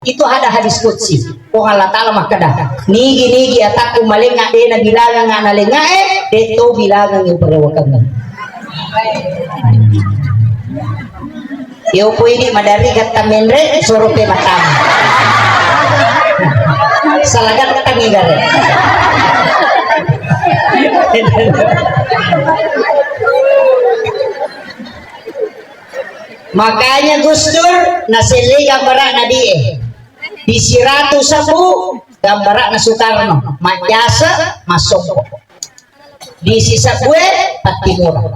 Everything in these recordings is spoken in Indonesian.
Itu ada hadis qudsi. Oh Allah Ta'ala makadah. Nigi ataku malenga de na bilangan nga nalenga deto bilangan yung perawakan. Yo pwede madari kata menre suruh pe matang. Salagan kata ngigare. Makanya Gus Dur nasili gambaran na di Siratu Sabu gambaran na Soekarno majasa masuk di Sisabue Patimura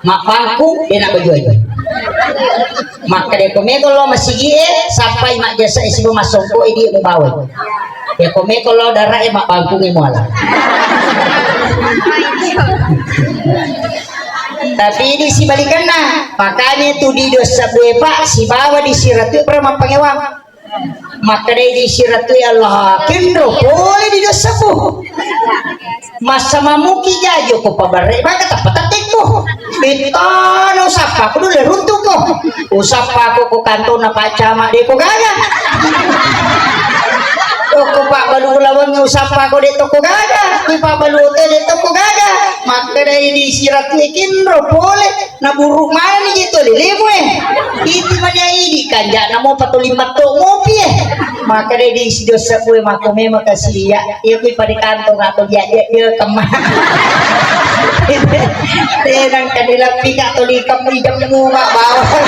mak bangku dia nak berjual maka dia komeko lo masih sampai mak jasa isi masuk ko ini membawa dia komeko lo darah mak bangku ngemuala. Tapi ini si balikan nah makanya itu di dosa pak si bawa di Siratu pernah pangewang maka di Siratu Allah kendro boleh di dosa bu masa mamuki jajo ko pabare maka tapatek ko bitano usapa ko dulu runtuh ko usapa ko kanto na pacama de ko gaga ko pak balu lawan usapa ko dito ko gaga di pak balu dito ko gaga maka di Siratu kendro boleh na buruk mana nih gitu lemu itu mana ini kanja namo patulimbat to ngopi maka di dosa gue makome makasih ya iya kui pada kantong atau dia kemana tenang kanila pika atau likam jam mak bawah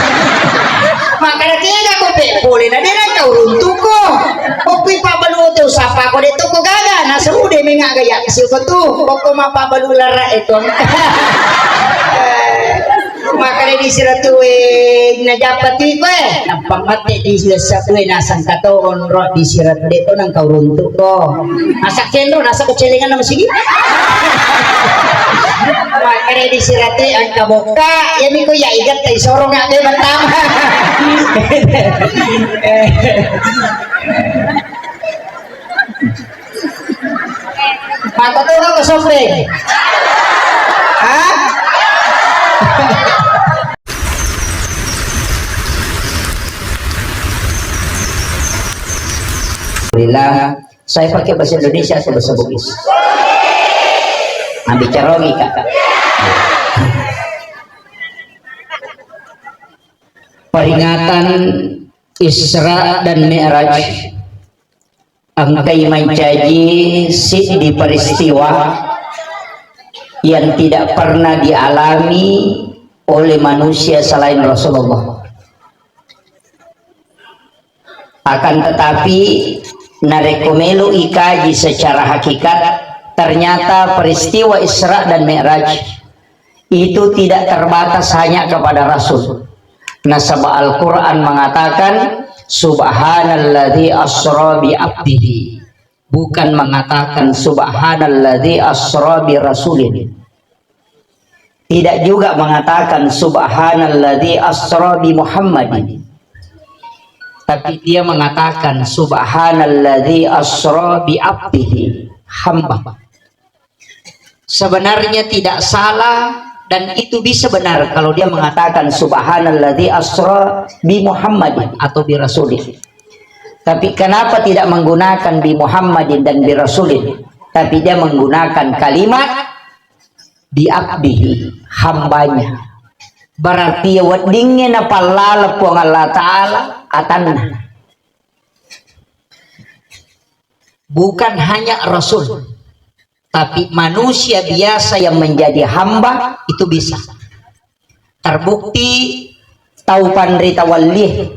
makanya kaya ko pe boleh na din kau runtuh ko kopi pa balu te usapa ko dito ko gaga nasa ude may nga gaya kasi ko to ko mapabalu lara ito makanya di Siratu najapati ko nampamati di Siratu nasang katoon ro di Siratu dito nang kau runtuh ko nasa kendo nasa kucelingan na masigi makanya di Siratu ang kabuka yan ko ya igat kay sorong nga kayo matama matutuwa ko sobrang ha? Alhamdulillah, saya pakai bahasa Indonesia atau bahasa Bugis? Ambil carongi kakak. Peringatan Isra dan Mi'raj angkai menjadi di peristiwa yang tidak pernah dialami oleh manusia selain Rasulullah. Akan tetapi narekomelu ikaji secara hakikat ternyata peristiwa Isra dan Mi'raj itu tidak terbatas hanya kepada Rasul. Nasabah Al-Quran mengatakan Subhanalladzi asra bi abdihi, bukan mengatakan Subhanalladzi asra bi rasulih. Tidak juga mengatakan Subhanalladzi asra bi Muhammadin, tapi dia mengatakan Subhanalladzi asra bi abdihi, hamba. Sebenarnya tidak salah dan itu bisa benar kalau dia mengatakan Subhanalladzi asra bi Muhammadin atau bi rasulih. Tapi kenapa tidak menggunakan bi Muhammadin dan bi rasulih, tapi dia menggunakan kalimat bi abdihi, hambanya. Berarti wadingnya na palala po Allah Ta'ala atanna. Bukan hanya Rasul, tapi manusia biasa yang menjadi hamba itu bisa. Terbukti Taupan Ritawallih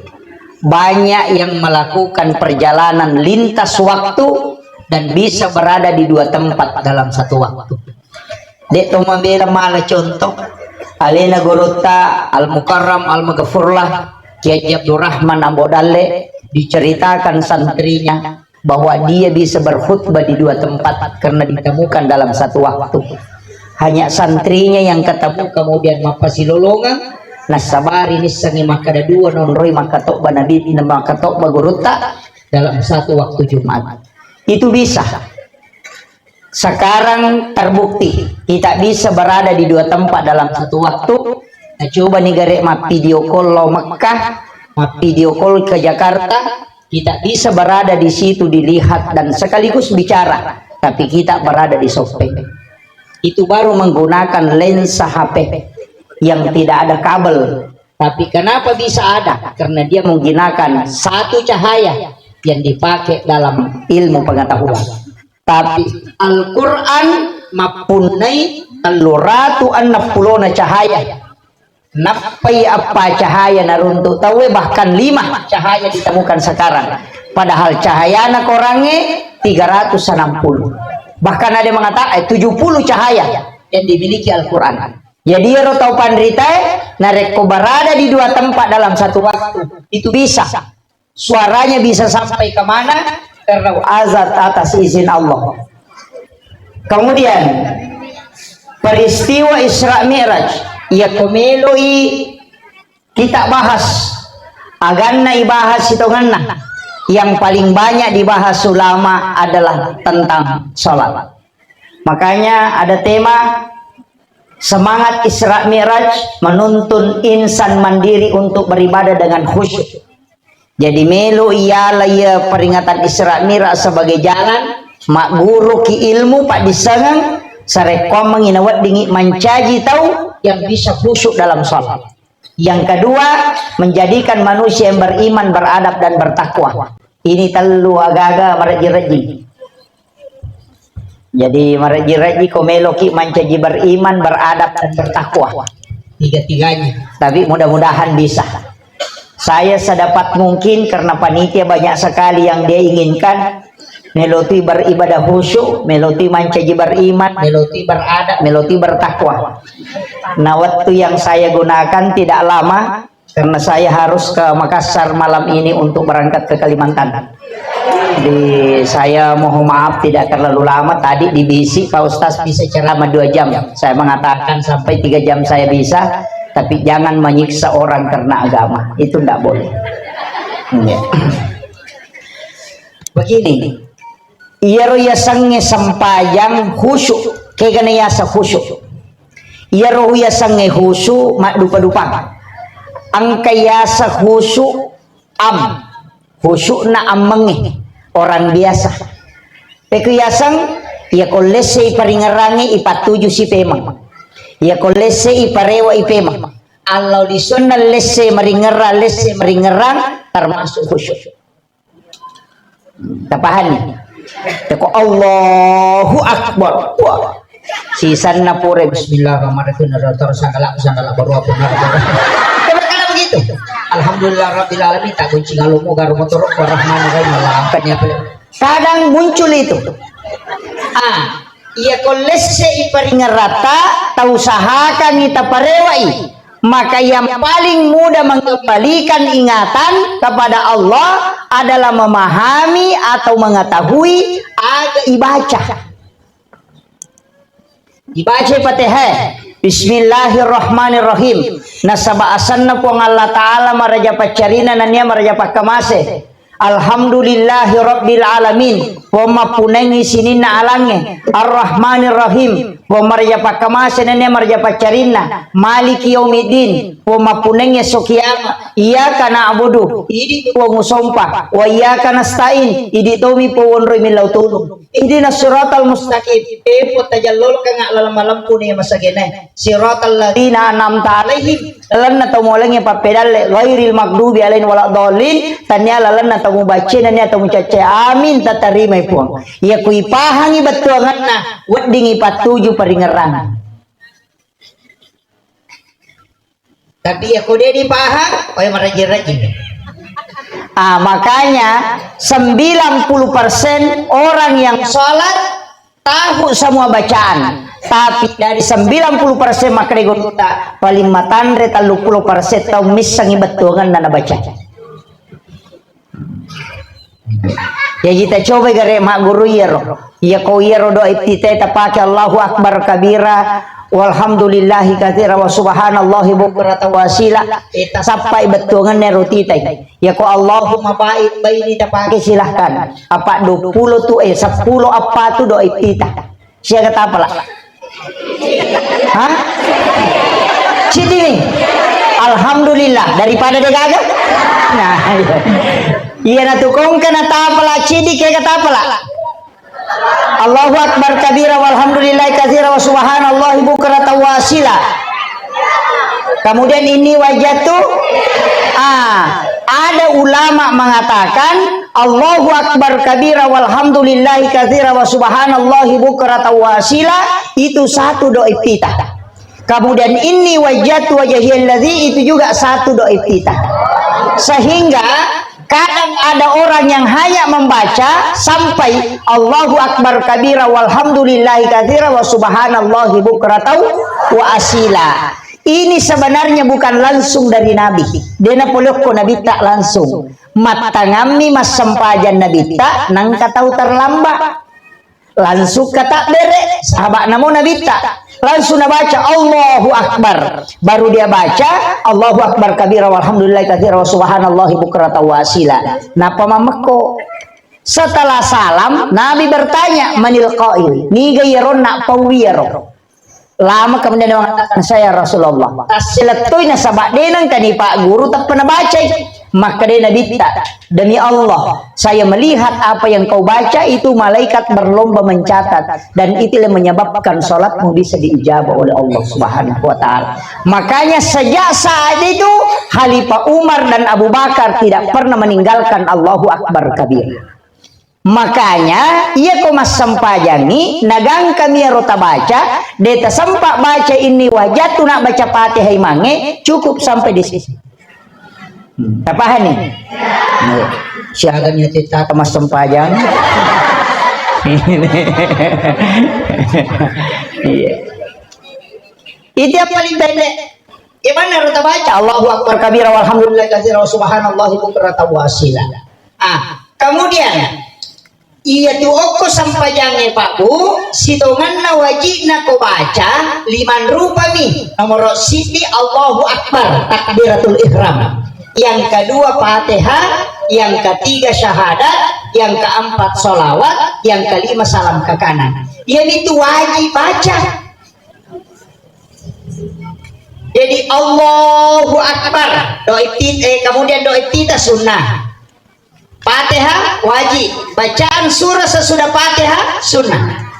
banyak yang melakukan perjalanan lintas waktu dan bisa berada di dua tempat dalam satu waktu. Dek to mambela mala contoh alena gorota Al-Mukarram Al-Maghfurlah Kiai Abdurrahman Ambodalle diceritakan santrinya bahwa dia bisa berkhutbah di dua tempat karena ditemukan dalam satu waktu. Hanya santrinya yang ketemu kemudian mapasilolongan nasabari nisangi makada dua nonroi makatok banabi makatok bagurutta dalam satu waktu Jumat. Itu bisa. Sekarang terbukti kita bisa berada di dua tempat dalam satu waktu. Nah, coba nih garek map video call lo Mekah video call ke Jakarta, kita bisa berada di situ dilihat dan sekaligus bicara, tapi kita berada di softbank. Itu baru menggunakan lensa HP yang tidak ada kabel. Tapi kenapa bisa ada? Karena dia menggunakan satu cahaya yang dipakai dalam ilmu pengetahuan. Tapi Al-Quran mapunai teluratu annapulona cahaya. Napai apa cahaya naruntuk tahu bahkan 5 cahaya ditemukan sekarang. Padahal cahaya anak orangnya 360. Bahkan ada yang mengatakan 70 cahaya yang dimiliki Al-Quran. Jadi ya tahu pandrita nareko berada di 2 tempat dalam satu waktu. Itu bisa. Suaranya bisa sampai kemana? Karena azat atas izin Allah. Kemudian peristiwa Isra Mi'raj ya komeloi kita bahas. Aganna ibahas hitunganna. Yang paling banyak dibahas ulama adalah tentang sholat. Makanya ada tema semangat Isra Mi'raj menuntun insan mandiri untuk beribadah dengan khusyuk. Jadi melu ialah ya peringatan Isra Mi'raj sebagai jalan mak guru ki ilmu pak disangang sarekom menginawat dingin mencaji tahu yang bisa khusyuk dalam sholat. Yang kedua, menjadikan manusia yang beriman, beradab dan bertakwa. Ini telu agaga maraji-raji. Jadi maraji-raji komeloki mencaji beriman, beradab dan bertakwa. Tiga-tiganya. Tapi mudah-mudahan bisa. Saya sedapat mungkin karena panitia banyak sekali yang dia inginkan. Meloti beribadah khusyuk, meloti mencaji beriman, meloti beradab, meloti bertakwa. Nah, waktu yang saya gunakan tidak lama karena saya harus ke Makassar malam ini untuk berangkat ke Kalimantan. Jadi saya mohon maaf tidak terlalu lama. Tadi di BC Pak Ustaz bisa ceramah 2 jam. Saya mengatakan sampai 3 jam saya bisa, tapi jangan menyiksa orang karena agama. Itu tidak boleh. Begini. Iyaro yasange sampayang khusyuk kegane yasa khusyuk iyaro yasange khusyuk mak dupa-dupa angka yasa khusyuk khusyuk na amenge orang biasa peku yasang ya kolese iparingarangi ipatuju si pemang ya kolese iparewa ipemang Allah disonna lese meringerang termasuk khusyuk. Tapahan Teko Allahu Akbar. Wah. Sisan na pure bismillahirrahmanirrahim. Sanggalak baru apa karena begitu. Alhamdulillah rabbil alamin tak kunci ngalumu garu motor rahmanirrahim angkatnya. Kadang muncul itu. Ia kolese iparingarata tau usahakan kita parewai. Maka yang paling mudah mengembalikan ingatan kepada Allah adalah memahami atau mengetahui agak dibaca Fatihah. Bismillahirrahmanirrahim. Nasaba asanna po Allah Ta'ala maraja pacarina nanya maraja pakamase. Alhamdulillahi rabbil alamin wa mapunengi sinina alange arrahmanirrahim wa marja pakamase nene marja pacarina maliki yaumiddin wa mapunengi sokiyama iyyaka na'budu idi wa musompa wa iyyaka nasta'in idi tomi po wonroy min lautulung ihdinas siratal mustaqim po tajallul kang lalam puni masagene siratal ladzina an'amta alaihim lan tamolengi papedalle ghairil maghdubi alaihim waladdallin tanya lan tamu baca nanya tamu caca amin tatarima puang ya kui pahangi batuanganna weddingi patuju paringerang tapi ya kode dipahang oleh merajin-rajin. Makanya 90% orang yang sholat tahu semua bacaan, tapi dari 90% maka kita paling matandre 30% tahu misangi betuangan dan baca. Ya kita coba gare mak guru ya kau doa itita pakai Allahu Akbar kabira walhamdulillahi katsira wa subhanallahi bukratan wasila eta sampai betuangan nerotita ya kau Allahumma baini pakai silahkan apa 20 tuh 10 apa tuh doa itita siapa kata apa lah Ciding alhamdulillah daripada dia gagal Nah, iya na tukong ka na tapala cidi kaya katapala. Allahu akbar kabira walhamdulillahi katsira wa subhanallahi bukratan wa asila. Kemudian ini wajatu ada ulama mengatakan Allahu akbar kabira walhamdulillahi katsira wa subhanallahi bukratan wa asila itu satu doa iftitah. Kemudian ini wajatu wajhiyalladzi itu juga satu doa iftitah. Sehingga kadang ada orang yang hanya membaca sampai Allahu akbar kabira walhamdulillahi katsira wa subhanallahi bukratan wa asila. Ini sebenarnya bukan langsung dari Nabi. Dena polokko Nabi tak langsung. Mata ngami mas sempajan Nabi tak nang katau terlambat. Langsung kata bere sahabat namun Nabi tak. Langsung baca Allahu akbar. Baru dia baca Allahu akbar kabira walhamdulillahi katsira wa subhanallahi bukratan wa asila. Napa mameko? Setelah salam Nabi bertanya manil qail. Ni gayeron nak pawiro. Lama kemudian dia mengatakan saya Rasulullah. Tasilatoy na sabak denang tani Pak Guru tak pernah baca. Maka dia Nabi tak. Demi Allah, saya melihat apa yang kau baca itu malaikat berlomba mencatat dan itu yang menyebabkan sholatmu bisa diijabah oleh Allah Subhanahu wa taala. Makanya sejak saat itu Khalifah Umar dan Abu Bakar tidak pernah meninggalkan Allahu akbar kabir. Makanya ia komas sampajani nagang kami rota baca deta sempat baca ini wajah tu nak baca Fatihah mange cukup sampai di sini. Apa nih? Siagamnya kita kemas sampajang. Itu yang paling pendek. Gimana rota baca Allahu akbar kabira walhamdulillahi katsira wa subhanallahi bukratan wa asila. Kemudian iya tu oko sampajangnya Pak Bu sitongan na wajib na ko baca 5 rupa nih nomor siti Allahu akbar takbiratul ihram, yang kedua Fatihah, yang ketiga syahadat, yang keempat sholawat, yang kelima salam ke kanan. Yang itu wajib baca. Jadi Allahu akbar kemudian doa iftitah sunnah. Fatihah wajib, bacaan surah sesudah Fatihah sunnah.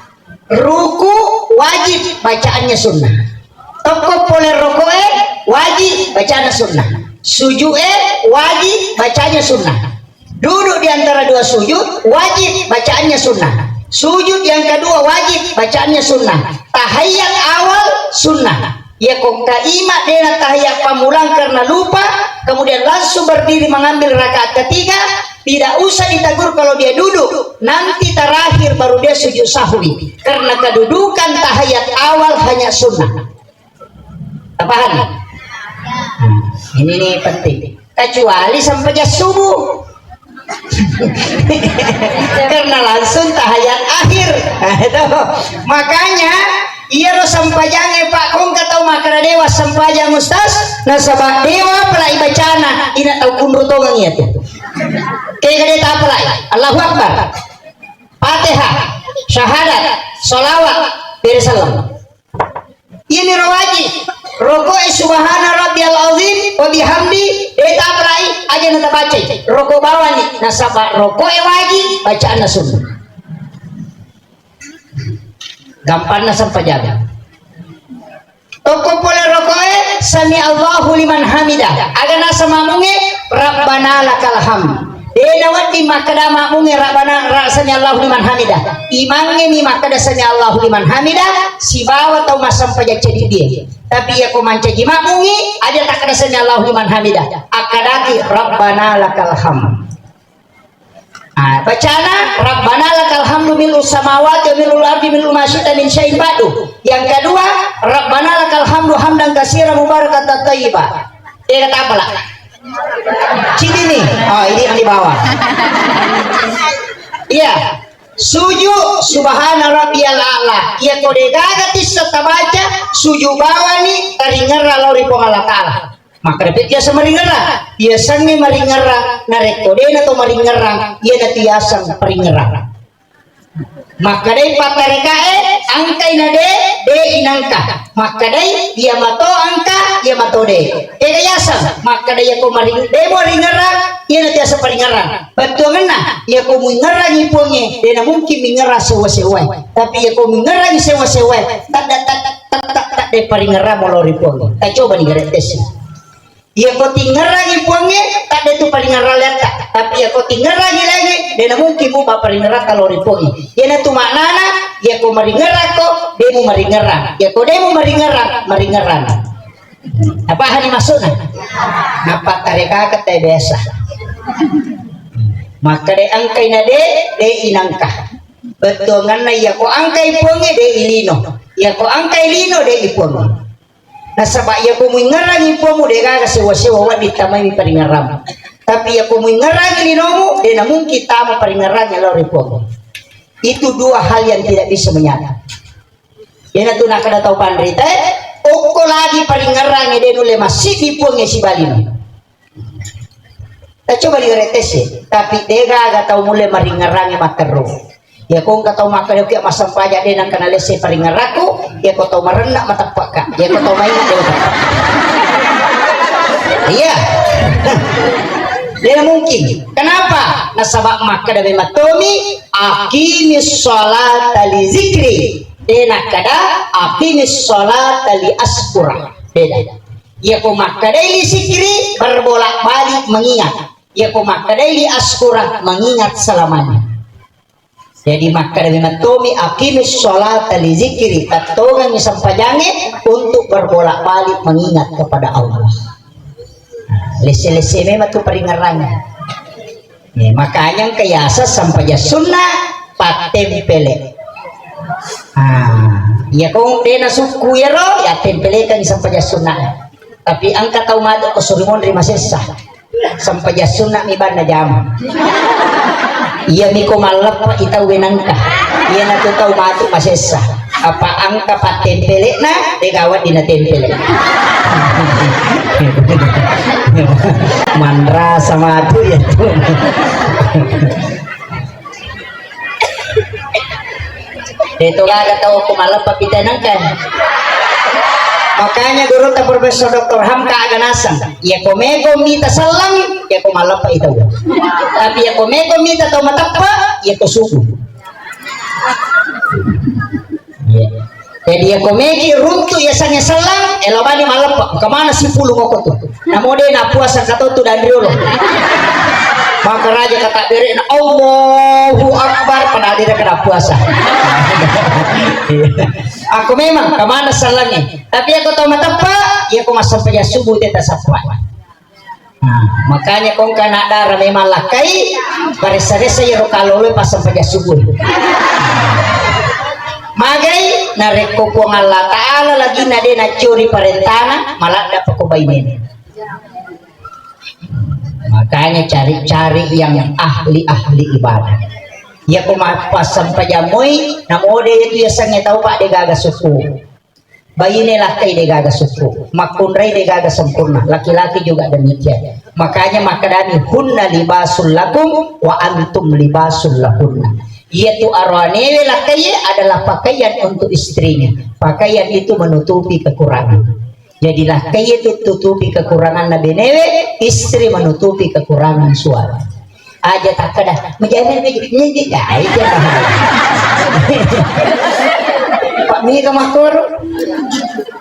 Ruku wajib, bacaannya sunnah. Toko poler rokoe wajib, bacaannya sunnah. Sujudnya wajib, bacaannya sunnah. Duduk di antara dua sujud wajib, bacaannya sunnah. Sujud yang kedua wajib, bacaannya sunnah. Tahiyat awal sunnah. Ya kok kaima dengan tahiyat pamulang karena lupa, kemudian langsung berdiri mengambil rakaat ketiga. Tidak usah ditegur kalau dia duduk. Nanti terakhir baru dia sujud sahwi. Karena kedudukan tahiyat awal hanya sunnah. Paham? Ini nih penting. Kecuali sampai jam subuh. Karena langsung tahiyat akhir. Makanya iya lo sampajang Pak kong katau makara dewa sampajang ustaz nasabak dewa pelai bacana ina tau kundu tongang iya tuh. Kayak gede tak pelai Allahu akbar, Fatihah, syahadat, sholawat, berisalam. Ini rawajib. Roko subhana rabbiyal azim wa bihamdi eta pelai aja nata baca. Roko bawah nih nasabak roko wajib bacaan sunnah. Gampangnya sampai jaga. Toko pola rokoe sami Allahu liman hamidah. Agana samamunge Rabbana lakal hamd. Dena wadi makada mamunge Rabbana sami Allahu liman hamidah. Imange mi makada sami Allahu liman hamidah. Si bawa tau masam pajak jadi dia. Tapi ya ko manca mamunge aja tak kada sami Allahu liman hamidah. Akadaki Rabbana lakal hamd. Bacana Rabbana lakal hamdu mil'us samawati wa mil'ul ardi mil'u ma syi'ta min syai'in ba'du. Yang kedua Rabbana lakal hamdu hamdan katsiran mubarakatan thayyiban. Dia kata apa lah? Cini nih. Oh ini yang di bawah. Iya. Sujud subhana rabbiyal a'la. Ia kode gagatis serta baca sujud bawah nih taringerra lauri pongalakala. Maka dapat biasa maringera, biasanya maringera narekodena atau maringera, ia nanti asam peringera. Maka dari patarekae angka inade de inangka. Maka dari dia mato angka ya matode kayasa maka daya ko maring demo ringarang ya nanti asa paringarang betul ngena ya ko mengarang iponge dena mungkin mengarang sewa-sewa tapi ya ko mengarang sewa-sewa tak de paringarang molor iponge tak coba digeretes ya ko tingarang iponge tak de tu paringarang leta tapi ya ko tingarang lagi dena mungkin mo paringarang kalor iponge ya na tu maknana ya ko maringarang ko demo maringarang ya ko demo maringarang apa hani maksudnya apa tareka kata biasa maka de angkai na de inangka betul ngana ya ko angkai ponge de ilino ya ko angkai lino de iponge na sabak ya ko mengarang ipomu de gaga sewa-sewa wa ditamai paringaram tapi ya ko mengarang linomu de na mungkin tama paringarang lor iponge itu dua hal yang tidak bisa menyatu ya na tu nak kada tahu pandrita oko lagi paringarang de nule masih iponge si balino coba diretes tapi dega agak tahu mulai maringarangi materu ya kong kau tahu makan dia masam pajak dia nak kenal lese paringaraku ya kau tahu merenak mata pakak ya kau tahu main dia iya dia mungkin kenapa nasabak makan dari matomi akimis sholat tali zikri dia nak kada akimis sholat tali askura beda ya kau makan dari zikri berbolak balik mengingat ya pemakadai askura mengingat selamanya jadi maka dari matomi akimis sholat li zikri katongan sampajange untuk berbolak balik mengingat kepada Allah lese-lese memang tu peringarannya ya, makanya kayasa sampai sunnah patempele ya kong dena suku ya ro ya tempelekan sampai sunnah tapi angka tahu madu kesurimon rima sesah sampai jasuna mi banda jam iya mi ko malap itaw wenangka iya na to taw matu masesa apa angka patempele na degawat dina tempele mandra sama tu ya tu itu kagak tahu ko malap papitanangkan makanya guru ta Profesor Dr. Hamka aganasan ya komego mita salang ya komalapa itaw tapi ya komego mita tau matapa ya kosuku jadi ya komegi runtu ya sanya salang elabani malapa kemana si pulu ngoko tu namode na puasa katotu dan riolo maka raja kata diri Allahu Akbar pada diri kena puasa aku memang kemana salahnya tapi aku tahu matapa ya aku masuk saja subuh teta sapwa makanya kong kana darah memang lakai barisa-risa ya rokalolo pas sampai subuh magai nareko ko Allah Ta'ala lagi nade na curi parentana malah dapat ko bainin makanya cari-cari yang ahli ibadah ya pas sampai jamoi namode itu ya sange tahu pak de gaga suku bayine lakai de gaga suku makunrai de gaga sempurna laki-laki juga demikian makanya makadani hunna libasul lakum wa antum libasul lahunna yaitu arwanewe lakai adalah pakaian untuk istrinya pakaian itu menutupi kekurangan jadilah kaya itu tutupi kekurangan nabi newe istri menutupi kekurangan suami aja tak ada menjadi ini aja Pak Mi kemakor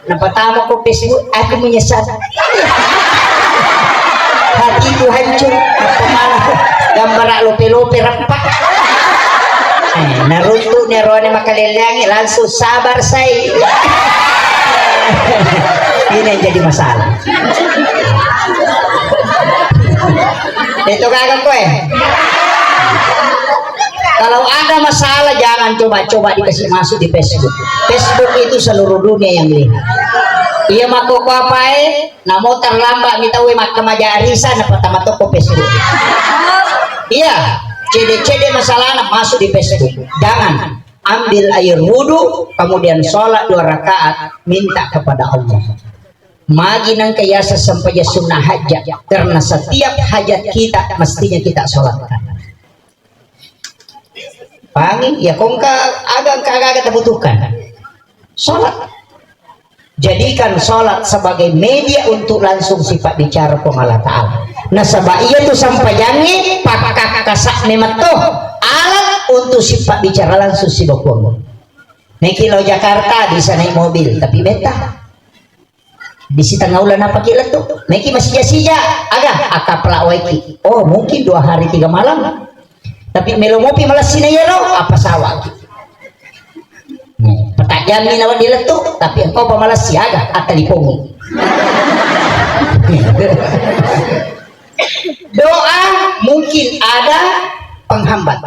nah pertama ko Facebook aku menyesal hatiku hancur gambar lope-lope rampak naruntuk nerone makalilangi langsung sabar saya ini yang jadi masalah itu kagak kowe kalau ada masalah jangan coba-coba dikasih masuk di Facebook itu seluruh dunia yang lihat iya makoko apa namo terlambat minta we makamaja arisan apa tamat toko Facebook iya cede-cede masalah masuk di Facebook jangan ambil air wudhu kemudian sholat 2 rakaat minta kepada Allah magi nang kayasa sampai sunnah hajat karena setiap hajat kita mestinya kita sholatkan pangi ya kongka agak kita butuhkan sholat Jadikan sholat sebagai media untuk langsung sifat bicara Allah Ta'ala. Nah sebab iya tuh sampajangi pakak kasak nematoh alat untuk sifat bicara langsung si bokong. Naik kilo Jakarta bisa naik mobil tapi beta di si tengah ulan apa kila tuh naik masih jasija agak akapla waiki. Oh mungkin 2 hari 3 malam tapi melo ngopi malah sinayero apa sawah. Pertanyaan ini awak diletuk tapi engkau pemalas siaga atau dipongi. Doa mungkin ada penghambat,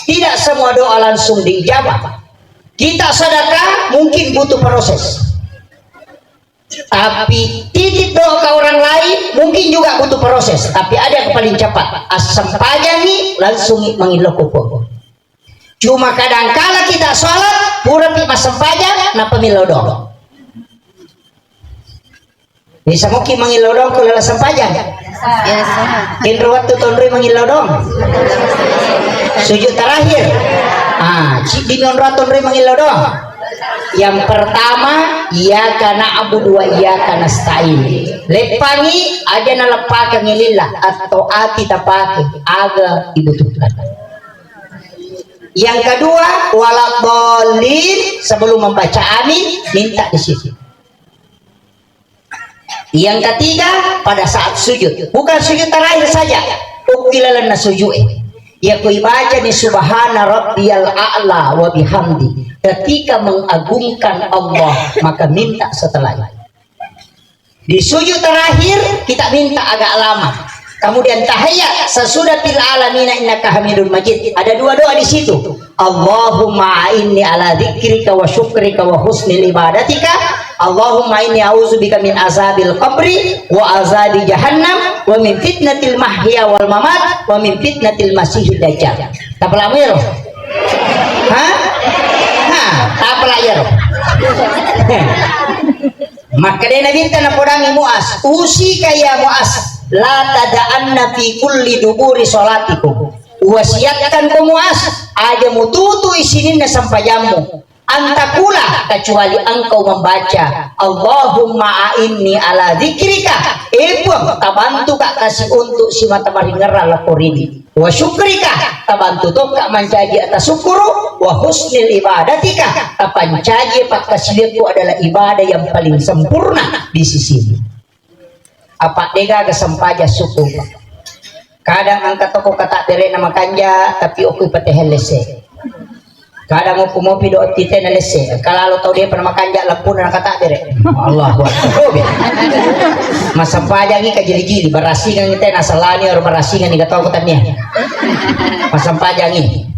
tidak semua doa langsung diijabah. Kita sedekah mungkin butuh proses, tapi titip doa ke orang lain mungkin juga butuh proses, tapi ada yang paling cepat asam pajani langsung mengilokupun. Cuma kadang-kala kita sholat pura pi masam pajak na pemilodong. Bisa mungkin mengilodong kalau lasam pajak. Yes. Kinruat tu tonroi mengilodong. Sujud terakhir. Di nonruat tonroi mengilodong. Yang pertama, iya karena abu dua iya karena stain. Lepangi aja na lepakan ngilillah atau ati tapake aga dibutuhkan. Yang kedua, walak bolin sebelum membaca amin minta di situ. Yang ketiga, pada saat sujud, bukan sujud terakhir saja. Ukilalan sujud. Ya kui baca ni subhana rabbiyal a'la wa bihamdi. Ketika mengagungkan Allah, maka minta setelah. Di sujud terakhir kita minta agak lama. Kemudian tahiyat sesudah fil alamina innaka hamidul majid. Ada 2 doa di situ. Allahumma inni ala dzikrika wa syukrika wa husnil ibadatika. Allahumma inni a'udzubika min azabil qabri wa azabi jahannam wa min fitnatil mahya wal mamat wa min fitnatil masiihid dajjal. Tapalamir. Tapalayar. Maka dia nabi tanah podangi Muaz. Usi kaya Muaz. La tada'anna fi kulli duburi sholatikum. Wasiatkan ke Muaz aja mututu isinin na sampayamu antakula kecuali engkau membaca Allahumma a'inni ala dzikrika ibuang tabantu kak kasih untuk si mata maringera laporini wa syukrika tabantu tok kak mancaji atas syukuru wa husnil ibadatika tapancaji pak kasihku adalah ibadah yang paling sempurna di sisimu. Apa dega kesempaja syukur. Kadang angkat toko kata tere nama kanja tapi aku pateh lese. Kadang aku mau pido tite na lese. Kalau lo tahu dia pernah makan jak lepun na kata tere. Allahu Akbar. Masa pajangi ka jili-jili barasingan kita nasalani or barasingan ni kataw katanya. Masa pajangi.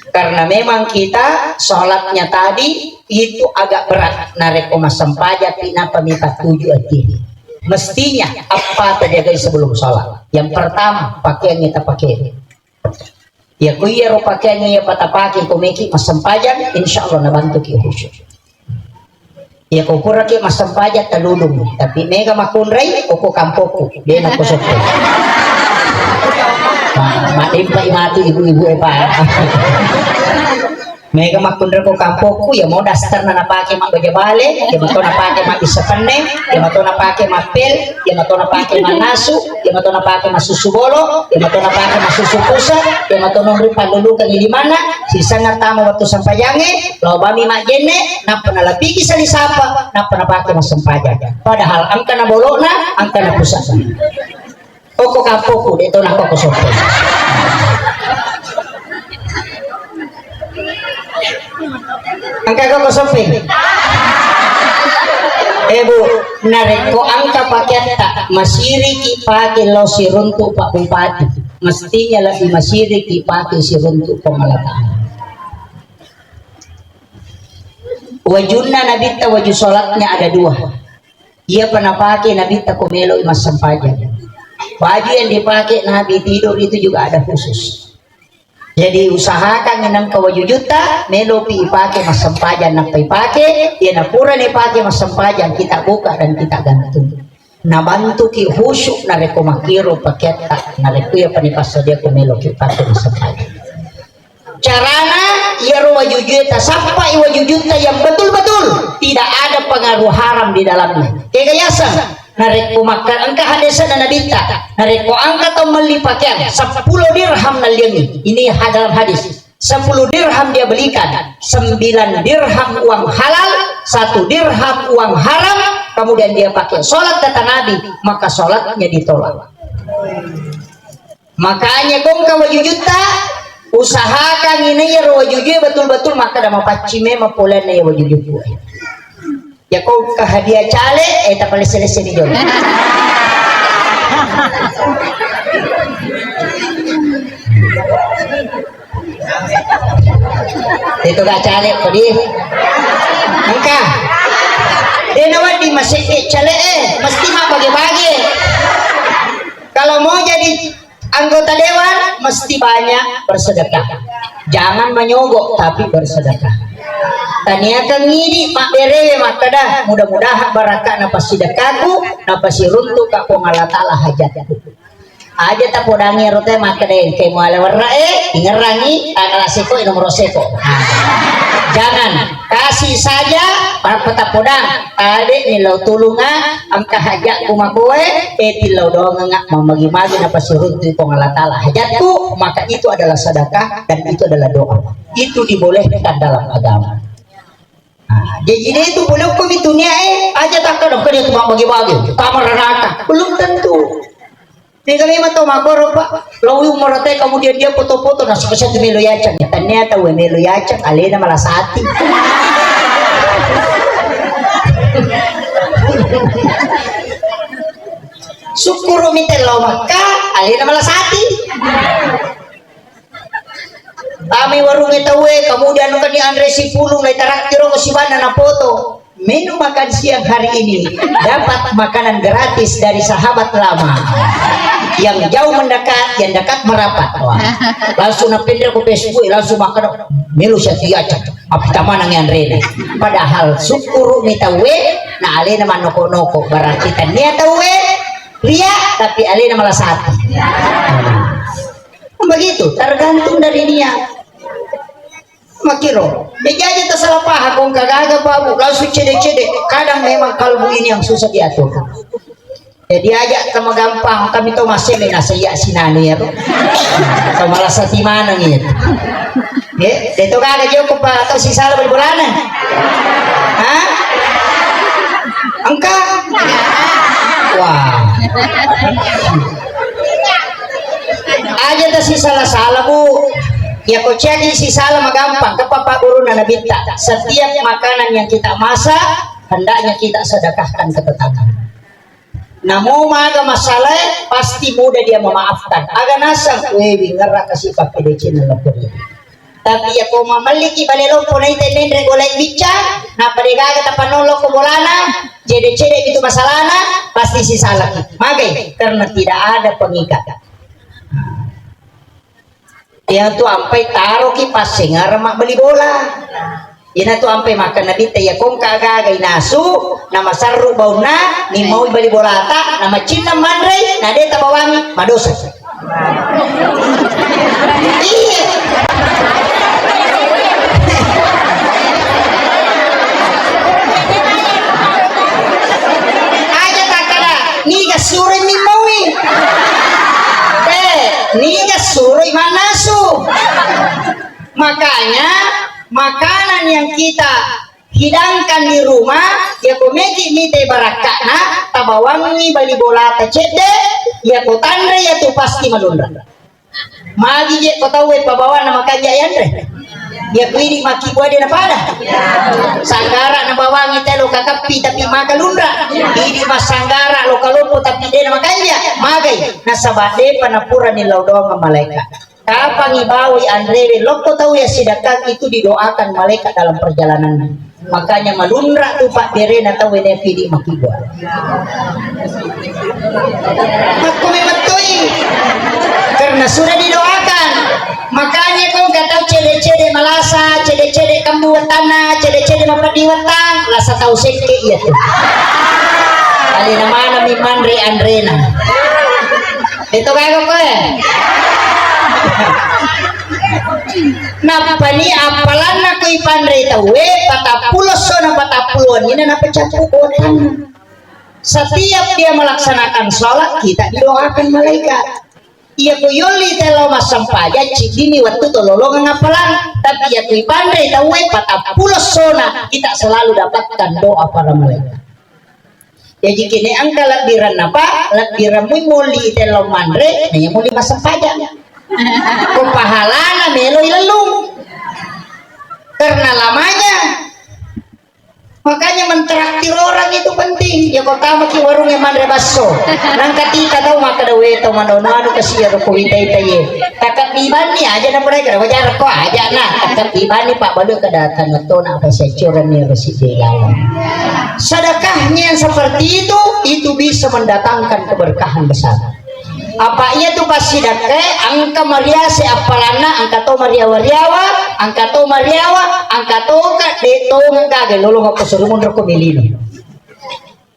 Karena memang kita sholatnya tadi itu agak berat narek masam pajak pina pamita 7 atini. Mestinya apa terjaga sebelum sholat. Yang pertama pakaian kita pakai. Ya kuya ro pakaiannya ya pata pakai komeki masam pajak insya Allah nabantu ki khusyuk. Ya kau pura ki masam pajak talulung tapi mega makunrai koko kampoku dia nak kosok. Maimpa imati ibu-ibu epa. Mega makundra ko kampoku ya mau dasar na napake mak baja bale ya mato napake mak isa paneng ya mato napake mak pel ya mato napake mak nasu ya mato napake mak susu bolo ya mato napake mak susu pusat ya mato nombri pandulu kang ilimana sisa ngatama waktu sampayange lo bami mak jene na panalapiki sa lisapa na panapake mak sampaja padahal angka na bolona angka na pusat koko kampoku dito na koko sopo. Angka kau shopping. Bu, nareko angka paket tak masiri ki pakai lo siruntuk Pak Bupati. Mestinya lebih masiri ki pakai siruntuk pemalataan. Wajunna nabi ta waju sholatnya ada 2. Ia pernah pakai nabi ta komelo imas sampaja. Baju yang dipakai nabi tidur itu juga ada khusus. Jadi usahakan enam kawaju juta melopi ipake mas sempajan nak ipake ya napura ni pake mas sempajan kita buka dan kita gantung na bantu ki khusyuk na reko makiro paket tak na reko ya panipas saja ko melopi pake mas sempajan carana ya ro waju juta sampai waju juta yang betul-betul tidak ada pengaruh haram di dalamnya. Kegayasa narik ko makan angka hadisa na nabita narik ko angka to meli pakaian 10 dirham naliangi. Ini dalam hadis 10 dirham dia belikan, 9 dirham uang halal, 1 dirham uang haram, kemudian dia pakai sholat kata Nabi, maka sholatnya ditolak. Makanya kong kawajujuta usahakan ini ya wajujui betul-betul maka nama pacime mapulan ya wajujui. Ya kau hadiah cale tak paling selesai di jodoh. Itu gak cale tadi. Engkau dia nawan di masjid cale mesti mah bagi-bagi. Kalau mau jadi anggota dewan mesti banyak bersedekah. Jangan menyogok tapi bersedekah. Taniakan ngidi mak berewe maka dah mudah-mudahan barakah napa sedekahku napa si runtuh ka Allah taala hajatku. Aja tak podangi rote maka deh kayak muala warna ngerangi ana seko nomor seko. Jangan kasih saja para peta podang ade nilau tulunga angka hajat kumakoe tilau doang ngak membagi-bagi napa si runtuh ka Allah taala hajatku, maka itu adalah sedekah dan itu adalah doa. Itu dibolehkan dalam agama. Jadi itu belum kami dunia aja tak kadang dia cuma bagi-bagi kamar neraka belum tentu. Ini kami matau makor pak lalu merata kemudian dia foto-foto nasi pesan melo yacang ternyata we melo yacang alena malah sati. Syukur mitelo maka alena malah sati. Kami warung etawe kemudian kan di Andre si pulung lai taraktiro si bana na foto menu makan siang hari ini dapat makanan gratis dari sahabat lama yang jauh mendekat yang dekat merapat. Wah, langsung napendra ko Facebook langsung makan melu setia apa tamana ng Andre padahal syukur mitawe na ale naman noko-noko berarti tanya tawe ria tapi ale na malasati. Begitu tergantung dari niat. Makiro, bejaja tak salah paham kong kagaga babu langsung cedek-cedek. Kadang memang kalbu ini yang susah diatur. Jadi ajak sama gampang kami tahu masih nasa ya sinani ya tuh. Kau malah sati mana gitu. Ya, itu kagak jauh pak atau si salah berbolana. Hah? Angka? Wah. Aja tak si salah-salah bu. Ya kau cek si salah gampang ke papa guru nana binta. Setiap makanan yang kita masak hendaknya kita sedekahkan ke tetangga. Namun maga masalah pasti mudah dia memaafkan. Agak nasang wewi ngerak kasih pakai decina lepur. Tapi ya kau mamaliki balelo po na iten regulay bicara. Na parigaga tapanolok ko bolana. Cede-cede itu masalahna pasti si salah. Magay karena tidak ada pengikat. Yang tu ampai taruh ki pasingar mak beli bola. Ina tu ampai makan nabi ya kong kagagay nasu nama saru bauna ni mau beli bola ta nama cinta mandre na de tabawangi madosa. Iya. Aja tak kada ni gasure mi mawi. Niga suruh manasu. Makanya makanan yang kita hidangkan di rumah ya komedi mite barakana tabawangi bali bola cede ya ko tandre ya tu pasti malundra. Magi je ko tahu pabawa nama kajayan re. Ya kuini maki buat dia pada. Sanggara na bawangi telo kakapi tapi maka lundra. Ini mas sanggara lo kalumpo tapi dia nama kanja. Magai nasabade panapura ni laudong malaikat. Kapang ibawi Andre lo ko tahu ya sedekah itu didoakan malaikat dalam perjalanan. Makanya malundra tu Pak Bere na tahu ne pidi maki buat. Aku memetui karena sudah didoakan. Makanya kau kata cede-cede malasa, cede-cede kamu tanah, cede-cede mapadi watang, lasa tahu seke iya tuh. Ali nama mi Mandre Andrena. Itu kayak kau napani apalan na ko ipandre tawe patapulos so na patapulon ini na pecaputan. Setiap dia melaksanakan sholat kita didoakan malaikat. Ia ko yoli telo masampaja cidini waktu tololongan apalan tapi ia ko ipandre tawe patapulos so na kita selalu dapatkan doa para malaikat. Jadi kini angka lakbiran apa? Lakbiran muli telo mandre na muli masampaja. Kung pahala na melo ilalung karena lamanya, makanya mentraktir orang itu penting. Ya kau tahu ki warungnya mandre basso nang katika tahu maka dawe to manono kasiya ko itay taye takat ibani aja na mereka wajar ko aja na takat ibani pak balu kedatang to na apa securan ni residelan. Sedekahnya seperti itu bisa mendatangkan keberkahan besar. Apa iya tuh pasti dake angka Maria se apalana angka to Maria wariawa angka to mariawa angka to ka deto ngage lolo ngako surumun roko milino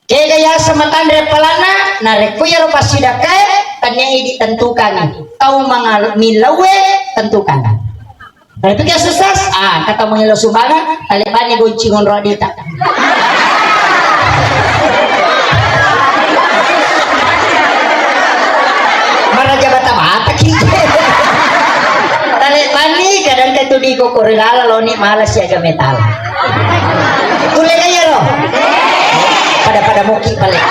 kaya ya sematan repalana nareku ya pasti dake tanya ditentukan tau mangal milawe tentukan nah itu dia susah kata mengilo sumbangan talibani goncingon rodita Raja bata-bata kita tarik bani kadang ketudi ko korelala lo ni malas ya metal tulay kaya lo pada muki balik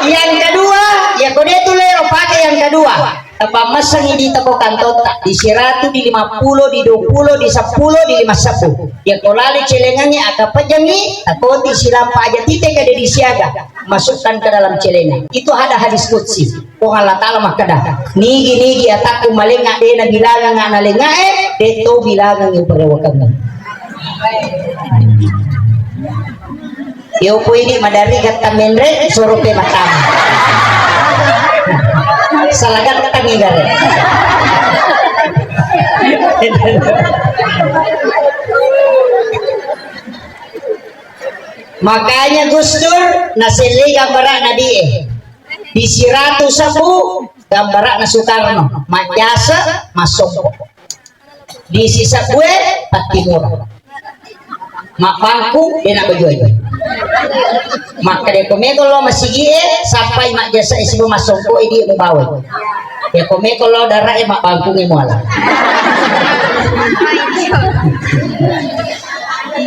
yang kedua ya kode tulay lo pakai yang kedua apa masang di toko kantor di 100 di 50 di 20 di 10 di 50 ya kolali celengannya agak pejangi atau di silampa aja titik ada di siaga masukkan ke dalam celengan itu ada hadis qudsi kung Allah ta'ala makada nigi ataku malenga de na bilangan nga nalenga deto bilangan yung perawakan yo po ini madari kata menre surupe matam salagan tangigare makanya Gus Dur nasili gambaran na di Siratu Sabu gambaran na Soekarno majasa masuk di sisa gue Patimura mak bangku dia nak berjual maka dia komeko lo masih gie sampai mak jasa isi masuk ko ini membawa ya komeko lo darah mak bangku ngemuala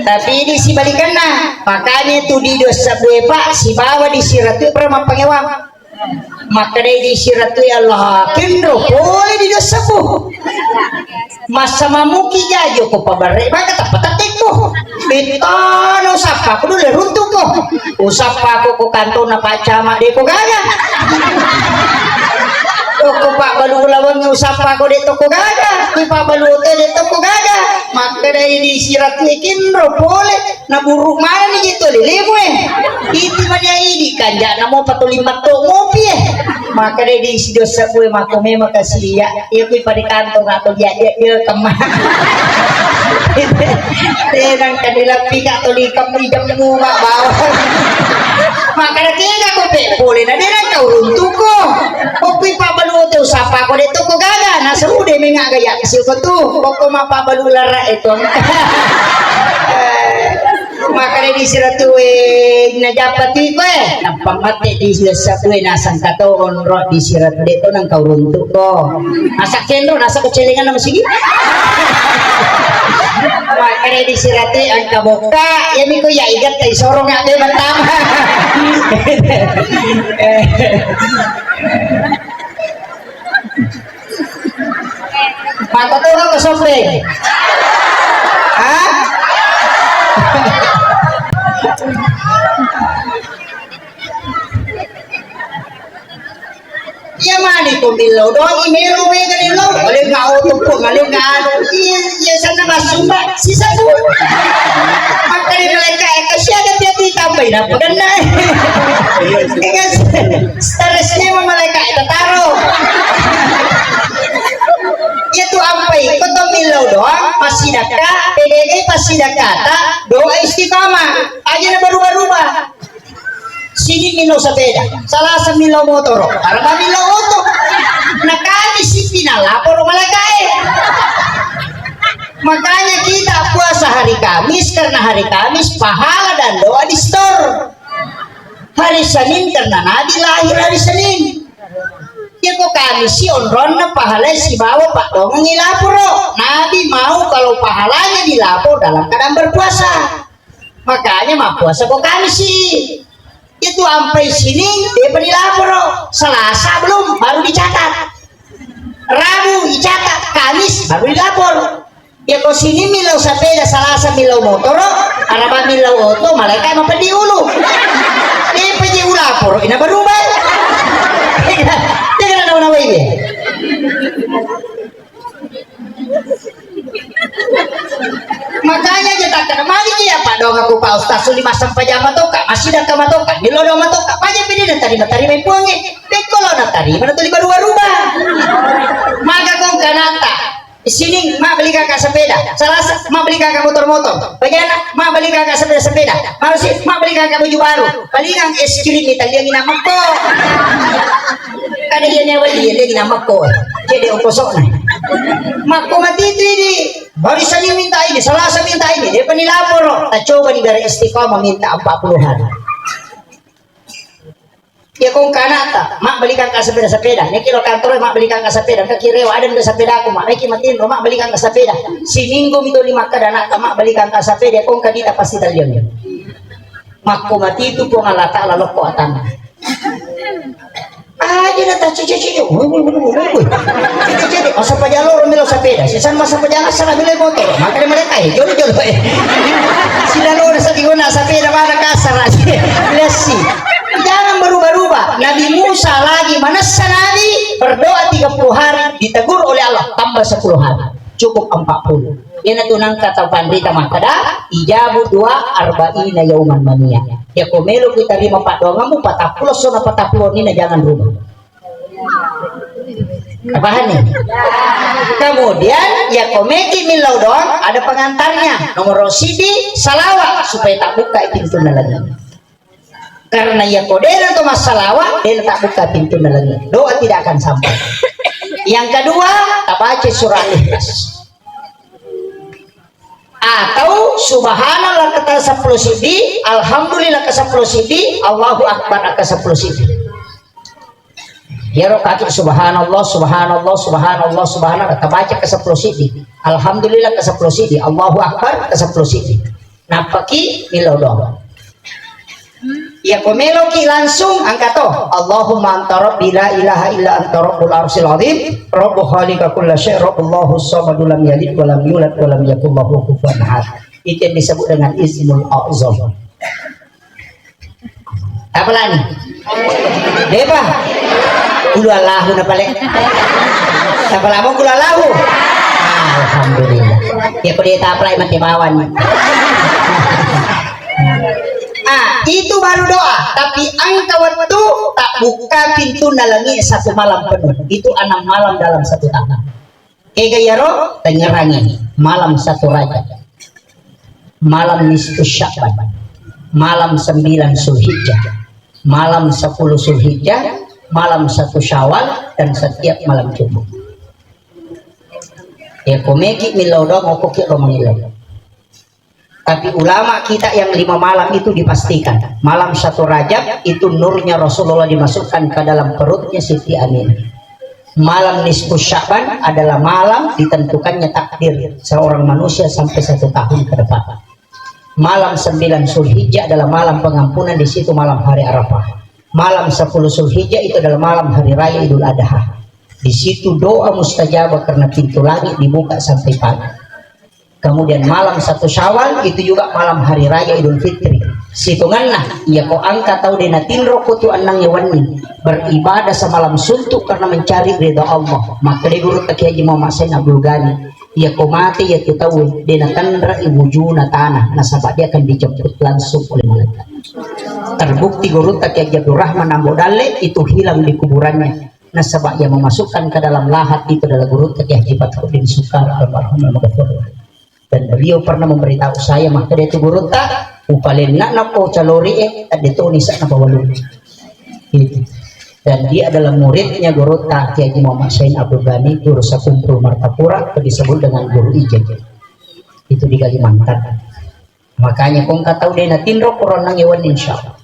tapi ini si balikan nah makanya tuh di dosa gue pak si bawa di Siratu pernah pangewang maka di Siratu ya Allah kendro boleh di dosa bu masa mamuki jajo ko pabare maka tapatik mo beton usap aku dulu runtuh ko usap aku ko kanto na pacama de ko gaga ko pak balu lawan usap ako dito ko gaga di pak balu dito ko gaga maka di Siratu kendro boleh na buruk mana ni gitu lilimo itu mana ini kanja namo patulimbat to ngopi maka di dosa gue makome makasih ya ko pada kanto atau dia kemana tenang kanila pika to likam di jam bunga bawah maka tiga ko pe boleh na dia kau runtuh ko kopi pabalu to sapa ko dito ko gaga na sude menga gaya siu ko tu ko mapabalu lara ito maka di Siratu najapati ko napamate di Siratu nasang katoon ro di Siratu dito nang kau runtuh ko asa kendro nasa kecelengan na masigi maka di Siratu ang kaboka yami ko ya igat kay sorong nga de batama Patutuwa ko sobrang ha iya mani ko bilaw doang imero may ganilaw balik nga auto po balik nga ano iya sana masumba si Sabu magkari malay ka kasi agad niya titambay na paganda stress niya mo malay ka itataro itu ampai koto milaw doang pasidaka PDG pasidakata doa istiqamah aja na berubah-ubah sini milaw sa beda salah sa milaw motor para milaw auto nakani si pinalapor malagay hari Kamis pahala dan doa di store. Hari Senin karena Nabi lahir hari Senin. Ya kok Kamis si onron na pahala si bawa Pak Dong ngilapuro. Nabi mau kalau pahalanya dilapor dalam keadaan berpuasa. Makanya mah puasa kok Kamis sih. Itu sampai sini dia dilapor. Selasa belum baru dicatat. Rabu dicatat, Kamis baru dilapor. Ya kok sini milau sepeda, Selasa milau motor, Araba milau oto, malaikat mau pergi ulu. Dia pergi ulapor, ini baru baik. Dia kena nama ini. Makanya kita kena mari dia Pak Dong aku Pak Ustaz suli masang pajama toka masih dah kama toka di lodo matoka pajak pilih dan tari main puangi kalau nak tari mana tuh baru rubah maka kong kanata di sini mak beli kakak sepeda Selasa mak beli kakak motor bagaimana mak beli kakak sepeda harusnya mak beli kakak baju baru palingan es krim Italia yang nama ko ada dia nyawa dia nama ko jadi opposok nih mak ko mati ini baru Senin minta ini Selasa minta ini dia penilapor tak coba di dari Istiqomah minta 40 hari ya kong kanata mak belikan ke sepeda ini kilo kantor mak belikan ke sepeda ke kirewa ada di sepeda aku mak iki matiin mak belikan ke sepeda si minggu itu 5 kadana mak belikan ke sepeda kong kadita pasti talian mak ko mati itu pun Allah Ta'ala loko atan aja nata cici jadi masa pajalor milo sepeda sisan masa pajangan salah milih motor makanya mereka jolo sila lo nasa tigona sepeda mana kasar aja lesi jangan berubah-ubah. Nabi Musa lagi manasa Nabi berdoa 30 hari ditegur oleh Allah tambah 10 hari cukup 40 ini tunang kata pandita makada ijabu 2 arba'ina yauman mania ya komelo kita terima Pak Dongamu 40 sona 40 ini jangan rubah apaan nih kemudian ya komeki milau doang ada pengantarnya nomor rosidi salawat supaya tak buka pintu lagi karena ya kodena atau masalawat dia tak buka pintu lagi doa tidak akan sampai yang kedua tak baca surah Al-Ikhlas atau subhanallah kata 10 sidi alhamdulillah ke 10 sidi Allahu Akbar ke 10 sidi ya rokaat subhanallah subhanallah subhanallah subhanallah baca ke 10 sidi alhamdulillah ke 10 sidi Allahu Akbar ke 10 sidi napaki milodong ya komelo ki langsung angkat toh Allahumma anta rabbi la ilaha illa anta rabbul arsyil azim rabbu khaliqa kulli syai' rabbullahu samad lam yalid wa lam yulad wa lam yakul lahu kufuwan ahad itu yang disebut dengan ismul a'zam apa lagi deba kulu Allahu na pale apa lamo kulu Allahu alhamdulillah ya ko dia taplay matimawan itu baru doa tapi angka waktu tak buka pintu nalangi 1 malam penuh itu 6 malam dalam 1 tahun kegayaro tenyerangi malam 1 Rajab malam nisfu Sya'ban malam 9 Zulhijjah malam 10 Zulhijjah malam 1 Syawal dan setiap malam Jumat ya komeki milodo ngokoki romangilo tapi ulama kita yang 5 malam itu dipastikan malam 1 Rajab itu nurnya Rasulullah dimasukkan ke dalam perutnya Siti Aminah malam nisfu Sya'ban adalah malam ditentukannya takdir seorang manusia sampai 1 tahun ke depan malam 9 Zulhijjah adalah malam pengampunan di situ malam hari Arafah malam 10 Zulhijjah itu adalah malam hari raya Idul Adha di situ doa mustajabah karena pintu langit dibuka sampai pagi kemudian malam 1 Syawal itu juga malam hari raya Idul Fitri situnganlah ya kau angka tahu dena tinro kutu anang yawani beribadah semalam suntuk karena mencari ridha Allah maka dia guru tak Haji Muhammad Sain Abdul Ghani ya kau mati ya tu tahu dena tandra ibu juna tanah nasabah dia akan dijemput langsung oleh malaikat terbukti guru tak Haji Abdul Rahman Ambodale itu hilang di kuburannya nasabah yang memasukkan ke dalam lahat itu adalah guru tak Haji Fathuddin Sukar almarhum al-Maghfur dan beliau pernah memberitahu saya maka dia itu guru tak upalin nak ko calori tak ditulis na bawalun gitu. Dan dia adalah muridnya guru tak Haji Muhammad Sain Abdul Ghani guru Sakumpul Martapura disebut dengan guru Ijen itu di Kalimantan Makanya kung kataw din na tinro koron ng iwan insyaallah.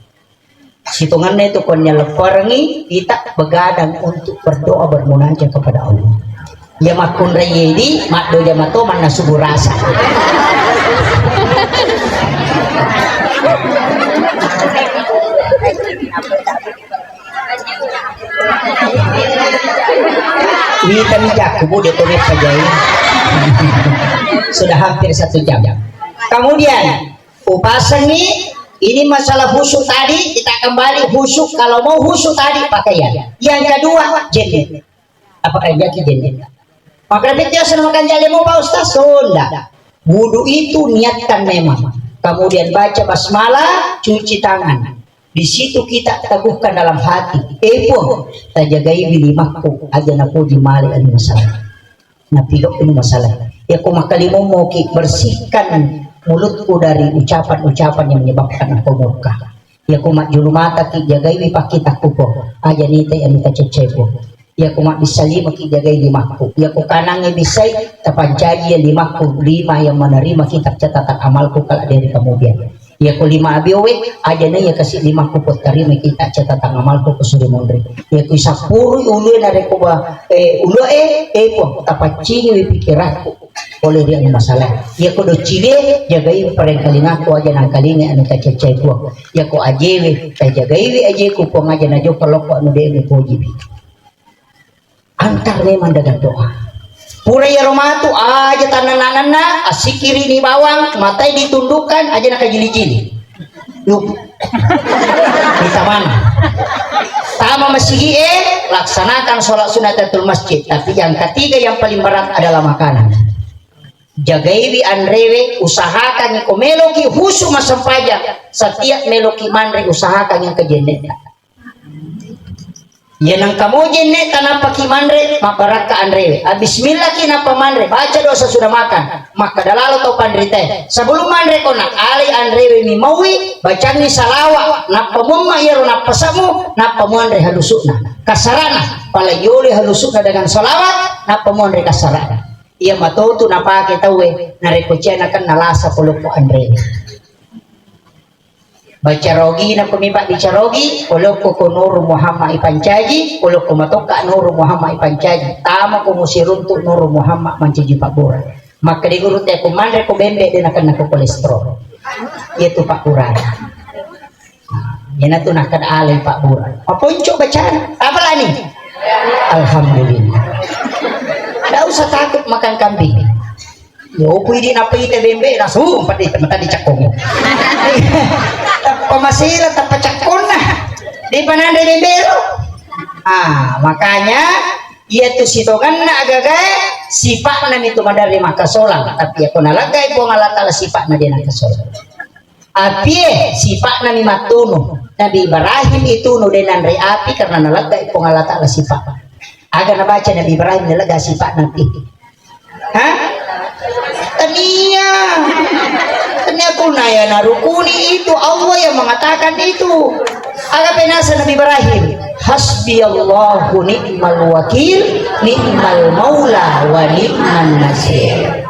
Situngan na ito kung nyalaparangi kita begadang untuk berdoa bermunajat kepada Allah. Ya makun rayedi mak do jamato man nasuburasa. Wita mijak kubu ditulis saja ini. Sudah hampir 1 jam. Kemudian upasang ini masalah khusyuk tadi, kita kembali khusyuk. Kalau mau khusyuk tadi pakaian. Yang kedua jenis. Apakah jadi jenis? Maka biasa makan jadi mau Pak Ustaz Sonda. Wudu itu niatkan memang. Kemudian baca basmalah, cuci tangan. Di situ kita teguhkan dalam hati. Pun tajagai bilimakku aja naku di mali ini masalah. Napilok ini masalah. Ya ku makalimu mau bersihkan mulutku dari ucapan-ucapan yang menyebabkan aku murka. Ya ku mak julu mata ki jagai pakita kupo aja nita yang kita cecebo. Ya ku mak bisa 5 ki jagai 5ku. Ya ku kanangnya bisa tapancaji 5ku 5 yang menerima kitab catatan amalku kalau dari kemudian. Ya ku 5 abiwe aja na ya kasih 5 ku terima kita catatan amalku kusudah mondre. Ya ku 10 ulu na reko ba ulu po tapacingi pikiranku oleh dia masalah. Ya ku do cile jagai perengkalingaku aja nang kalinga anu kacecai ku. Ya ku ajewe jagai aje ku pong aja na jo kolok anu de poji. Antar memang dagang doa. Pura ya romatu aja tanananana asikiri ni bawang matai ditundukkan aja nak jili-jili. Yuk. Kita mana? Tama masigi laksanakan sholat sunatatul masjid. Tapi yang ketiga yang paling berat adalah makanan. Jagaiwi andrewe usahakan yang meloki husu masam pajak. Setiap meloki mandre usahakan yang kejenetnya. Ya nang kamu jenne tanpa kimandre mabarak ka andrewe. Bismillah kinapa mandre baca dosa sudah makan. Maka dalalo to pandre teh. Sebelum mandre kona ali andrewe mi mawi bacani salawa napa mumma yaro napa samu napa mandre halusukna. Kasarana pala yole halusukna dengan salawat napa mandre kasarana. Ia matotu napa kita we narekociana kan nalasa puluko andrewe. Baca rogi na kumiba di carogi ulo ko Nur Muhammad Ipancaji ulo ko matoka Nur Muhammad Ipancaji tama ko musiruntuk Nur Muhammad Mancaji Pak Bura maka di guru teh kumandre ko bembe din akan nako kolesterol itu Pak Bura yana tu nakad alay Pak Bura papunco bacaan apa nih alhamdulillah tidak usah takut makan kambing. Yo pwede na pwede bembe na sumpat di tempat di cakong. Pemasila tapacakon na. Di pananda bembe lo. Makanya ia tu sitongan na agagay sifat na mito madari makasolang tapi ako nalagay po ngalatala sifat na din nakasolang. Apie sifat na mimatuno. Nabi Ibrahim itu no din nanri api karena nalagay po ngalatala sifat. Aga nabaca Nabi Ibrahim nalaga sifat nanti. Tania kunaya narukuni itu Allah yang mengatakan itu. Agak penasa Nabi Ibrahim hasbi Allahu ni'mal wakil ni'mal maula wa ni'man nasir.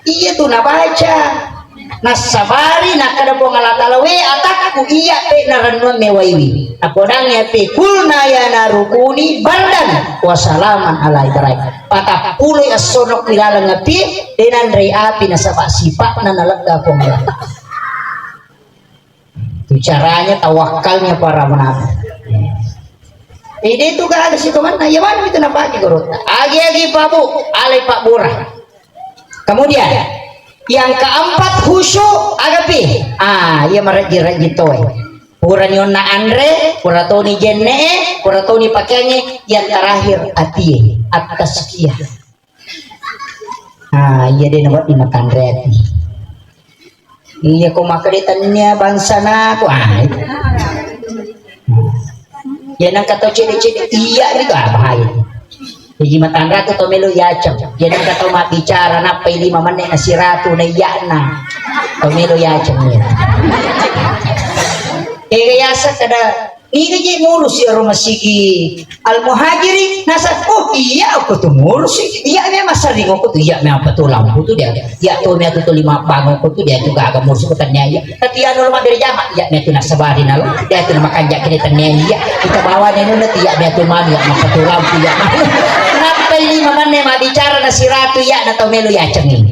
Iya tuh nabaca nasabari nakada po ngalatala we atakku iya pe naranun mewaiwi napodangnya pe kulna ya narukuni bardan wasalaman ala Ibrahim patah puluh asonok nilalang ngapi dengan ray api nasaba sifat na nalaga po ngalatala itu caranya tawakalnya para menafik. Ini itu gak ada situ mana ya mana itu napaki guru agi Pak Bu alai Pak Bura. Kemudian yang keempat khusyuk agapi ya meraji-raji toy pura niona andre pura toni jenne pura toni pakaiannya yang terakhir ati atas kia iya deh nampak dimakan reti iya kau makaritannya bangsa naku ya nang kata cede-cede iya itu bahaya. Jadi matanda tu tomelo yacam. Jadi kata mak bicara napa ini mamane nasiratu na iyana. Tomelo yacam ni. Kaya sa kada Ini je ngurus ya rumah sigi al muhajiri nasa oh iya aku tuh ngurus iya memang sering aku tuh iya memang betul lampu tuh dia ya tuh memang tuh 5 bangun aku tuh dia juga agak ngurus kutannya ya tapi anu rumah dari jamaah ya memang tuh nasabarin alo dia tuh makan jak kini tanya ya kita bawa nih nanti ya memang tuh mana ya memang betul lampu ya kenapa ini mama nih mah bicara nasi ratu ya atau melu ya cengin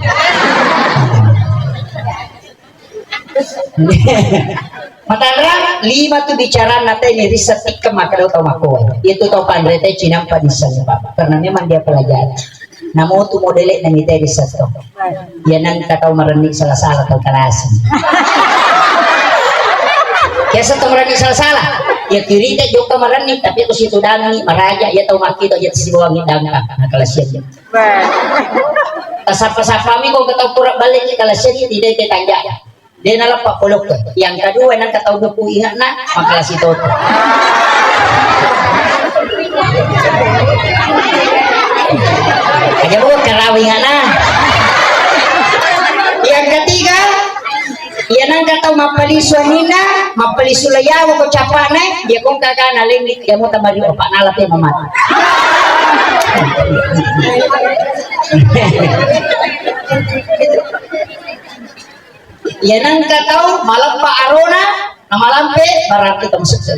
Matandra 5 tuh bicara nanti ini riset ke makro atau mako itu tahu pandai teh Cina padisan Pak karena memang dia pelajar namun tuh modelnya nanti teh riset tuh ya nang tahu merenik salah atau kelas ya satu merenik salah ya kiri teh juga merenik tapi aku situ dangi meraja ya tahu maki tuh ya si bawangi dangka nah kelasnya sapa-sapa mi kok ketau pura balik kelasnya tidak tanya dia nalap Pak Polok tuh. Yang kedua nang kata buku ingat nak makalah si Toto. Aja buat karawi ingat nah. Yang ketiga dia nang kata mapali suanina mapali sulayawa ko capane dia kong kakak nalimit dia mau tamari opak nalap ya mamat. Ya nang tahu malam Pak Arona nama lampe berarti kamu sukses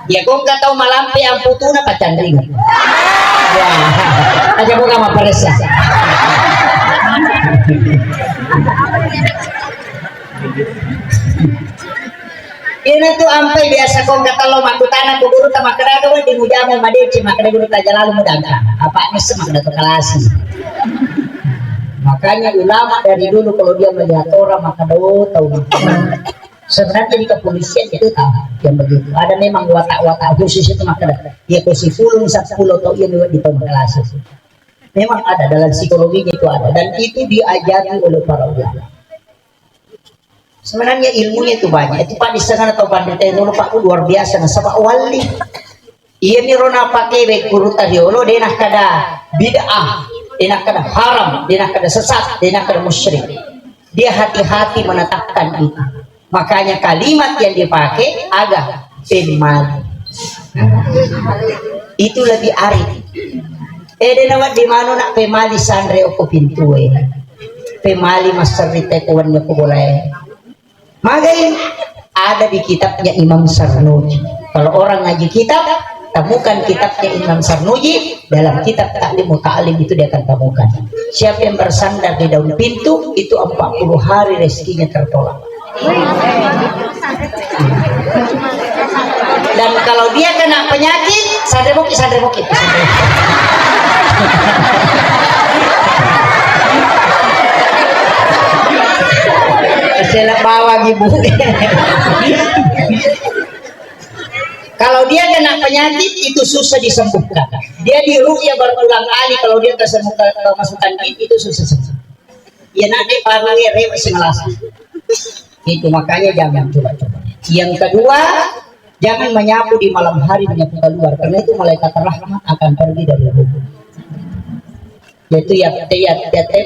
ya kok nggak tahu malam pe yang putuna pacan ring wah aja bukan apa peresa ini tuh ampe biasa kok nggak tahu makutana kuduru sama keraga di mujamu madeci makanya guru tak jalan mudah apa ini semak datang kelas. Makanya ulama dari dulu kalau dia melihat orang maka tahu sebenarnya di kepolisian itu tahu yang begitu ada memang watak-watak khusus itu maka dia kursi fulung 10 atau ia di kelas memang ada dalam psikologinya itu ada dan itu diajari oleh para ulama sebenarnya ilmunya itu banyak itu Pak di sana atau pandai dulu Pak luar biasa nasabah wali iya nih rona pakai baik guru tadiolo dia nak kada bid'ah dia nak kada haram, dia nak kada sesat, dia nak kada musyrik. Dia hati-hati menetapkan itu. Makanya kalimat yang dipakai agak pemali. Itu lebih arif. Dia nawat di mana nak pemali sandre oko pintu pemali masarite kawannya ko boleh. Magai ada di kitabnya Imam Sarnuji. Kalau orang ngaji kitab temukan kitabnya Imam Sarnuji dalam kitab Ta'lim Muta'alim itu dia akan temukan siapa yang bersandar di daun pintu itu 40 hari rezekinya tertolak dan kalau dia kena penyakit sadremoki selak bawa ibu kalau dia kena penyakit itu susah disembuhkan. Dia diruqyah berulang kali kalau dia kemasukan itu susah sembuh. Ya nanti panggil rewas ngelas. Itu makanya jangan coba-coba. Yang kedua, jangan menyapu di malam hari menyapu keluar karena itu malaikat rahmat akan pergi dari rumah. Yaitu ya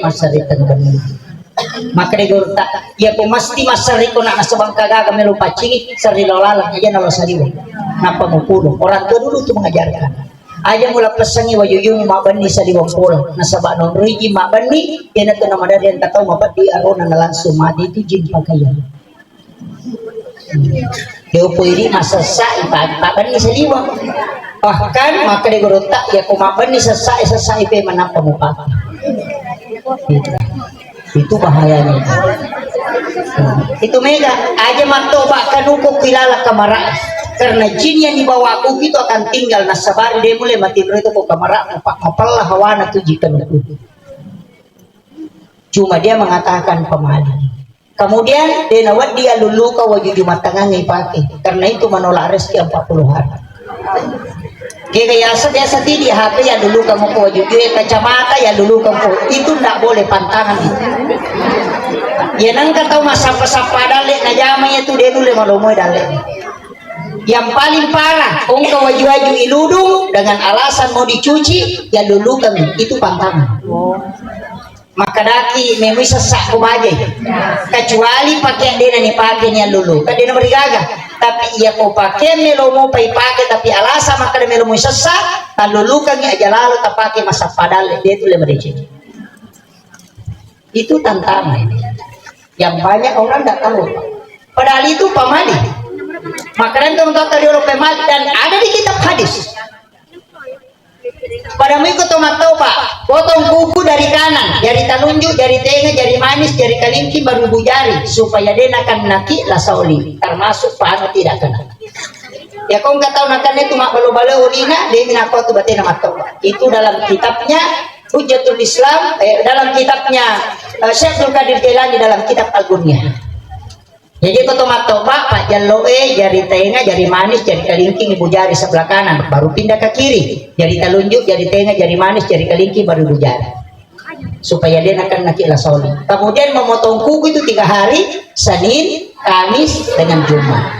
masari tenggelam. Maka dia tak ya pemasti masari ko nak nasabang kagaga melupa cingi sari lolalang aja nalo sariwa napa mupulong orang tua dulu tuh mengajarkan aja mula pesangi wayuyung mabani sa diwang pola nasaba non rigi mabani yan ato na madari ang tataw mabadi arona na langsung madi itu jin pagkayan dia pwede masasa ipagpabani sa diwang bahkan maka dia tak ya kumabani sa ipe manapa mupaka itu bahayanya itu mega aja matoba kanuko kilala kamara karena jin yang dibawa aku itu akan tinggal nasabari dia mulai mati itu kok kamara mapalah hawana tujikan itu cuma dia mengatakan pemali kemudian dia nawat dia luluka wajud jumatangan pakai karena itu menolak rezeki 40 hari kaya biasa di HP ya dulu kamu ko kacamata ya dulu kamu itu tidak boleh pantangan itu ya nang kata masa-masa dale na jamanya itu dia dulu malomoy dale yang paling parah kung kawaju-waju iludung dengan alasan mau dicuci ya dulu kamu itu pantangan maka daki memang sesak kumaje kecuali pakaian dia nih pakainya dulu kan dia berigaga tapi ia kau pakai melo mau pakai tapi alasan maka melo mau sesat talulukan aja lalu tak pakai masa padahal dia itu lemah receh. Itu tantangan yang banyak orang tidak tahu. Padahal itu pamali. Makanan teman-teman tadi orang pamali dan ada di kitab hadis. Pada minggu tomat toba, potong kuku dari kanan, jari telunjuk, jari tengah, jari manis, jari kalingki, baru jari supaya dia akan naki lasauli, termasuk pahala tidak kena. Ya kau nggak tahu nakannya itu mak balu-balu ulina, dia minako tu batin tomat toba. Itu dalam kitabnya Hujjatul Islam, dalam kitabnya Syekh Abdul Qadir Jailani dalam kitab Al-Ghunyah. Jadi kau tomat toba, pak jaloe, jari tengah, jari manis, jari kalingking, ibu jari sebelah kanan, baru pindah ke kiri, jari telunjuk, jari tengah, jari manis, jari kalingking, baru ibu jari, supaya dia akan naki lasoli. Kemudian memotong kuku itu 3 hari, Senin, Kamis, dengan Jumat.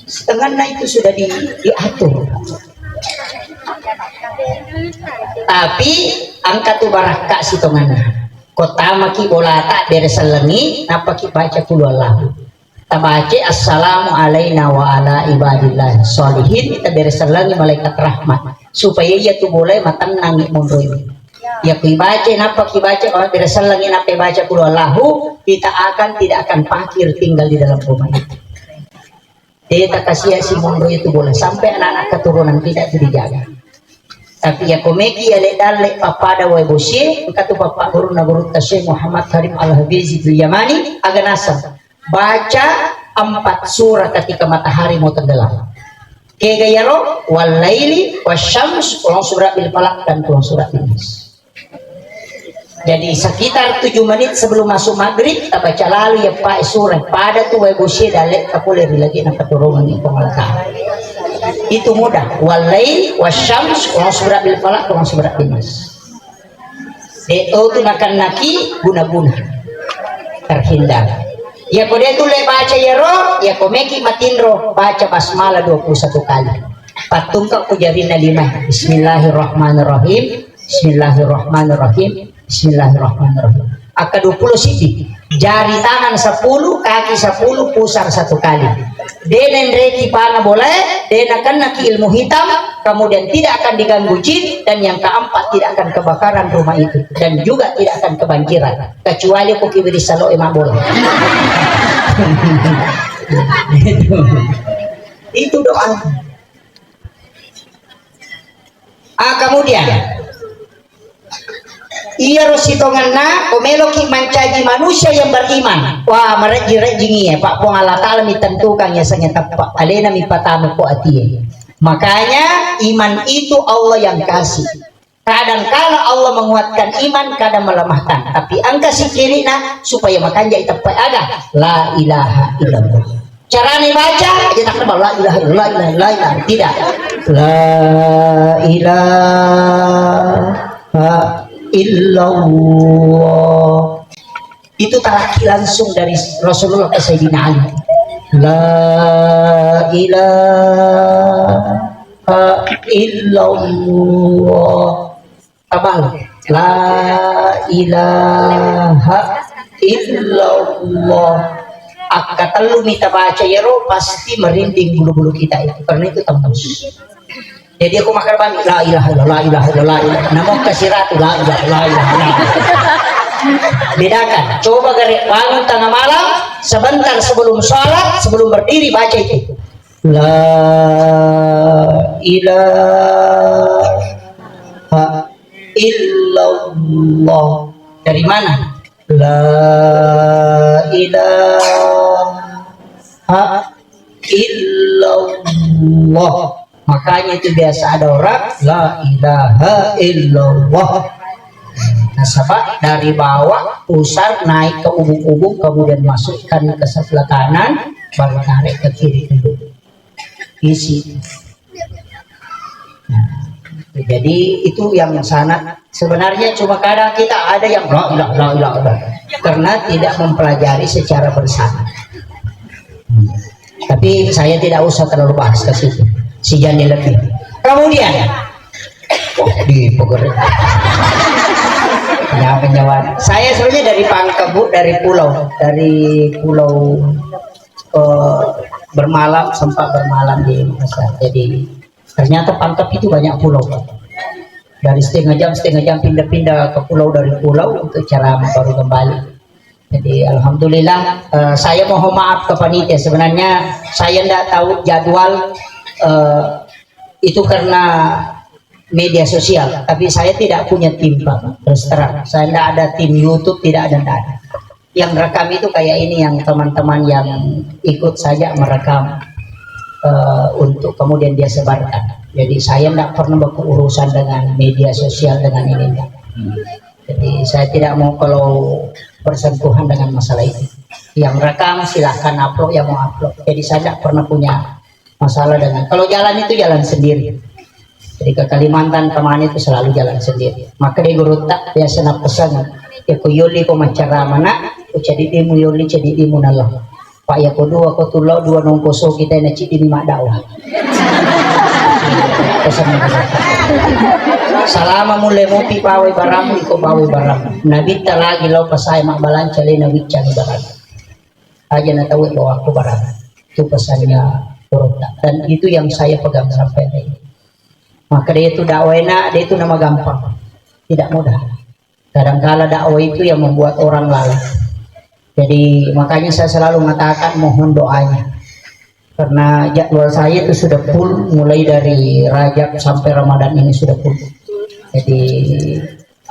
Setengahnya itu sudah diatur. Tapi angkat tu barakah si tongana. Kota maki bola tak beresalengi napa ki baca kulu Allah ta baca assalamu alaina wa ala ibadillah sholihin kita beresalengi malaikat rahmat supaya ia tu boleh matanangi mondoi ya ki baca napa ki baca kalau beresalengi napa baca kulu Allah kita tidak akan pakir tinggal di dalam rumah itu dia tak kasih si mondoi itu boleh sampai anak-anak keturunan tidak dijaga. Tapi ya komeki ya ledale papada wa bosye kata bapak guru na guru Syekh Muhammad Karim Al-Habizi bil Yamani aganasa baca 4 surah ketika matahari mau tenggelam kegayaro wal laili wasyams ulang surah bil falaq dan ulang surah Nas. Jadi sekitar 7 menit sebelum masuk maghrib kita baca lalu ya pak surah pada tu wa bosye dale kapole lagi na keturunan itu malaikat. Itu mudah walail wasyams wa surat bil falaq wa surat Nas. Itu tu nakan naki guna-guna terhindar. Ya kode itu le baca ya roh ya komeki matinro baca basmalah 21 kali. Patungkak ujarina 5. Bismillahirrahmanirrahim. Bismillahirrahmanirrahim. Bismillahirrahmanirrahim. Aka 20 siti. Jari tangan 10, kaki 10, pusar 1 kali. Denen reki pana boleh, denakan naki ilmu hitam, kemudian tidak akan diganggu jin, dan yang keempat tidak akan kebakaran rumah itu, dan juga tidak akan kebanjiran, kecuali koki beri salo emak boleh. Itu doa. Kemudian ia rositongan na komeloki mencaji manusia yang beriman. Wah merejing ya Pak Pong Allah Ta'ala ditentukan ya sanya tapak alena mi patamu ko atie. Makanya iman itu Allah yang kasih. Kadang kala Allah menguatkan iman, kadang melemahkan. Tapi angka sikirina supaya makanya itapai ada la ilaha illallah. Cara nih baca aja tak kenal la ilaha illallah tidak. La ilaha illallah itu talaki langsung dari Rasulullah ke Sayyidina Ali. La ilaha illallah abal la ilaha illallah kata lu minta baca ya roh pasti merinding bulu-bulu kita itu karena itu tembus. Jadi aku makan bami la ilaha illallah namun kasih ratu la ilaha illallah. Bedakan, coba bangun tengah malam sebentar sebelum sholat, sebelum berdiri baca itu la ilaha illallah. Dari mana? La ilaha illallah. Makanya itu biasa ada orang la ilaha illallah. Nah, sebab dari bawah pusar naik ke ubung-ubung kemudian masukkan ke sebelah kanan baru tarik ke kiri dulu. Isi. Nah, jadi itu yang sangat sebenarnya cuma kadang kita ada yang la ilaha karena tidak mempelajari secara bersama. Tapi saya tidak usah terlalu bahas ke situ. Si Jani lebih. Kemudian di Ya penjawaan. Saya sebenarnya dari Pangkep Bu, dari pulau bermalam, sempat bermalam di Makassar. Jadi ternyata Pangkep itu banyak pulau Pak. Dari setengah jam pindah-pindah ke pulau, dari pulau untuk ceramah baru kembali. Jadi alhamdulillah, saya mohon maaf ke panitia, sebenarnya saya tidak tahu jadwal itu karena media sosial, tapi saya tidak punya tim Pak, terus terang saya tidak ada tim YouTube, tidak ada. Yang rekam itu kayak ini, yang teman-teman yang ikut saja merekam untuk kemudian dia sebarkan. Jadi saya tidak pernah berurusan dengan media sosial dengan ini. Jadi saya tidak mau kalau bersentuhan dengan masalah itu. Yang rekam silahkan upload, yang mau upload. Jadi saya tidak pernah punya masalah dengan, kalau jalan itu jalan sendiri. Jadi ke Kalimantan kemana itu selalu jalan sendiri. Maka dia guru tak biasa nak pesan, ya ku yuli ku macara mana, ku jadi dimu yuli jadi dimu nalah. Pak ya ku dua ku tulau dua nongkoso kita nak citi di mak dakwah. Pesan Salama mulai mupi pawai baramu iko pawai baramu. Nabi tak lagi lau pasai mak balan cale nabi cale baramu. Aja nak tahu bahwa aku baramu. Itu pesannya guru tak. Dan itu yang saya pegang sampai hari ini. Maka dia itu dakwah enak, dia itu nama gampang, tidak mudah. Kadang-kala dakwah itu yang membuat orang lalai. Jadi makanya saya selalu mengatakan mohon doanya, karena jadwal saya itu sudah full, mulai dari Rajab sampai Ramadan ini sudah full. Jadi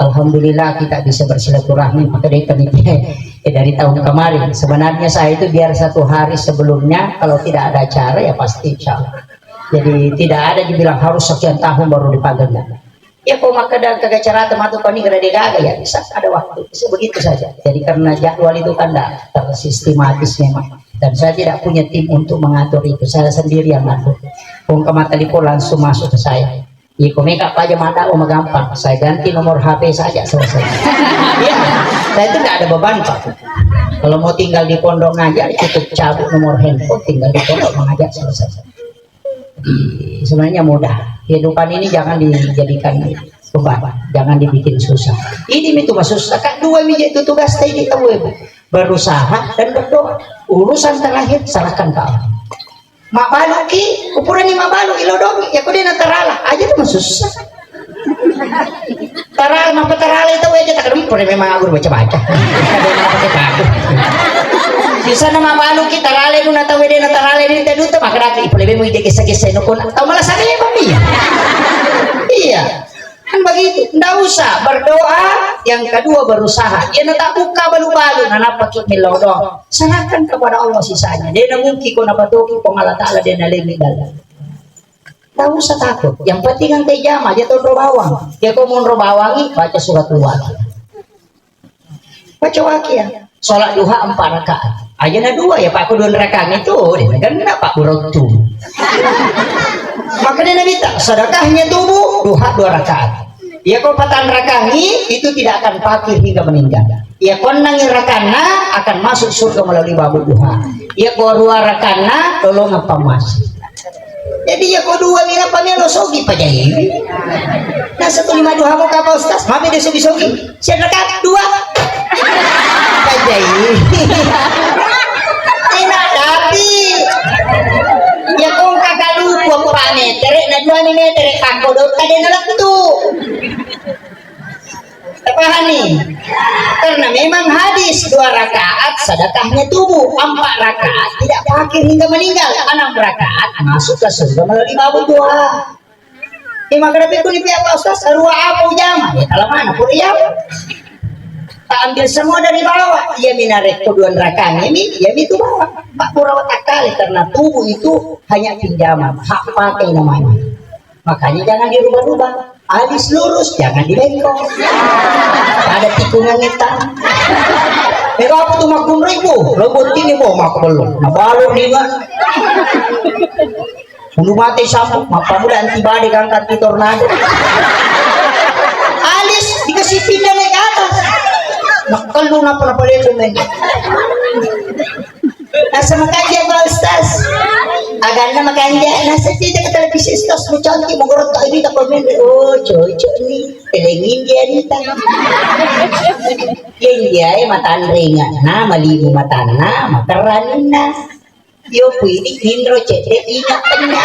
alhamdulillah kita bisa bersilaturahmi. Maka dia dari tahun kemarin sebenarnya saya itu biar satu hari sebelumnya, kalau tidak ada acara ya pasti insya Allah. Jadi tidak ada dibilang harus sekian tahun baru dipanggil. Ya kok maka dan kagak cara tematu kau ini gak ada ya bisa ada waktu, bisa begitu saja. Jadi karena jadwal itu kan tidak tersistematis memang, dan saya tidak punya tim untuk mengatur itu, saya sendiri yang ngatur. Kung kemata lipo langsung masuk ke saya. Ya kau make up aja mata gampang, saya ganti nomor HP saja selesai. Ya, saya itu tidak ada beban Pak. Kalau mau tinggal di pondok ngajar cukup cabut nomor handphone, tinggal di pondok mengajar selesai. Sebenarnya mudah. Kehidupan ini jangan dijadikan beban, jangan dibikin susah. Ini itu masuk susah kan, dua mija itu tugas tadi tahu ibu, berusaha dan berdoa. Urusan terakhir serahkan ke Allah. Mak balu ki ukuran ni mak balu ilodong ya kau dia terala aja tuh masuk susah. Taral mak terala itu aja tak kerempur memang aku baca-baca. Bisa nama balu kita rale nu nata wede nata rale ni tadu tu maka dak ipole mo ide kisah-kisah nu kun atau malah sana ya Mami. Iya. Kan begitu, enggak usah berdoa, yang kedua berusaha. Ya nata buka balu-balu nana pakit milodong. Serahkan kepada Allah sisanya. Dia mungkin ko napatuki ko Allah Taala dia nalimi dalam. Enggak usah takut. Yang penting ang tay jama dia to bawang. Dia ko mun bawangi baca surat Al-Waqiah. Baca Waqiah. Sholat duha 4 rakaat. Aja na 2 ya Pak, aku 2 rakaat itu kan kenapa berotu. Maka dia minta sedekahnya tubuh duha 2 rakaat. Ya kau patan rakangi itu tidak akan fakir hingga meninggal. Ya kau nangi rakana akan masuk surga melalui babu duha. Ya kau 2 rakana tolong apa mas. Jadi ya kau 2 mira pamelo sogi pajai. Nah 152 mau kapal Ustaz, mami dia sogi. Sedekah 2. Pajai. Tidak tapi ya kung kagalu ko parameter na 2 meter ako do kada na tu. Pahami? Karena memang hadis 2 rakaat sedekahnya tubuh, 4 rakaat tidak fakir hingga meninggal, 6 rakaat masuk ke surga melalui babu doa. Maka dapat ku pihak Ustaz arwah apa jama ya kalau mana puriam tak ambil semua dari bawah, ia minaret keduan rakaat ini, ia itu bawah. Pak Purawat akali karena tubuh itu hanya pinjaman, hak pakai namanya. Makanya jangan dirubah-rubah, alis lurus, jangan dibengkok. Ada tikungan hitam. Mereka apa tuh makun ribu, lebut ini mau mak belum, nabalok nih kan. Ulu mati sambut, maka muda antibadi angkat di tornado. Alis dikasih pindah naik ke atas. Nakalu na pala pala ito men. Nasa makanya ba Ustaz? agak na makanja nasa dito ka televisi stos mo cantik mo gorot ka ini tak komen oh cocok nih telengin dia nih tang yang dia matan ringan na malimu matan na makaranin na yo pwede hindro cete ingat na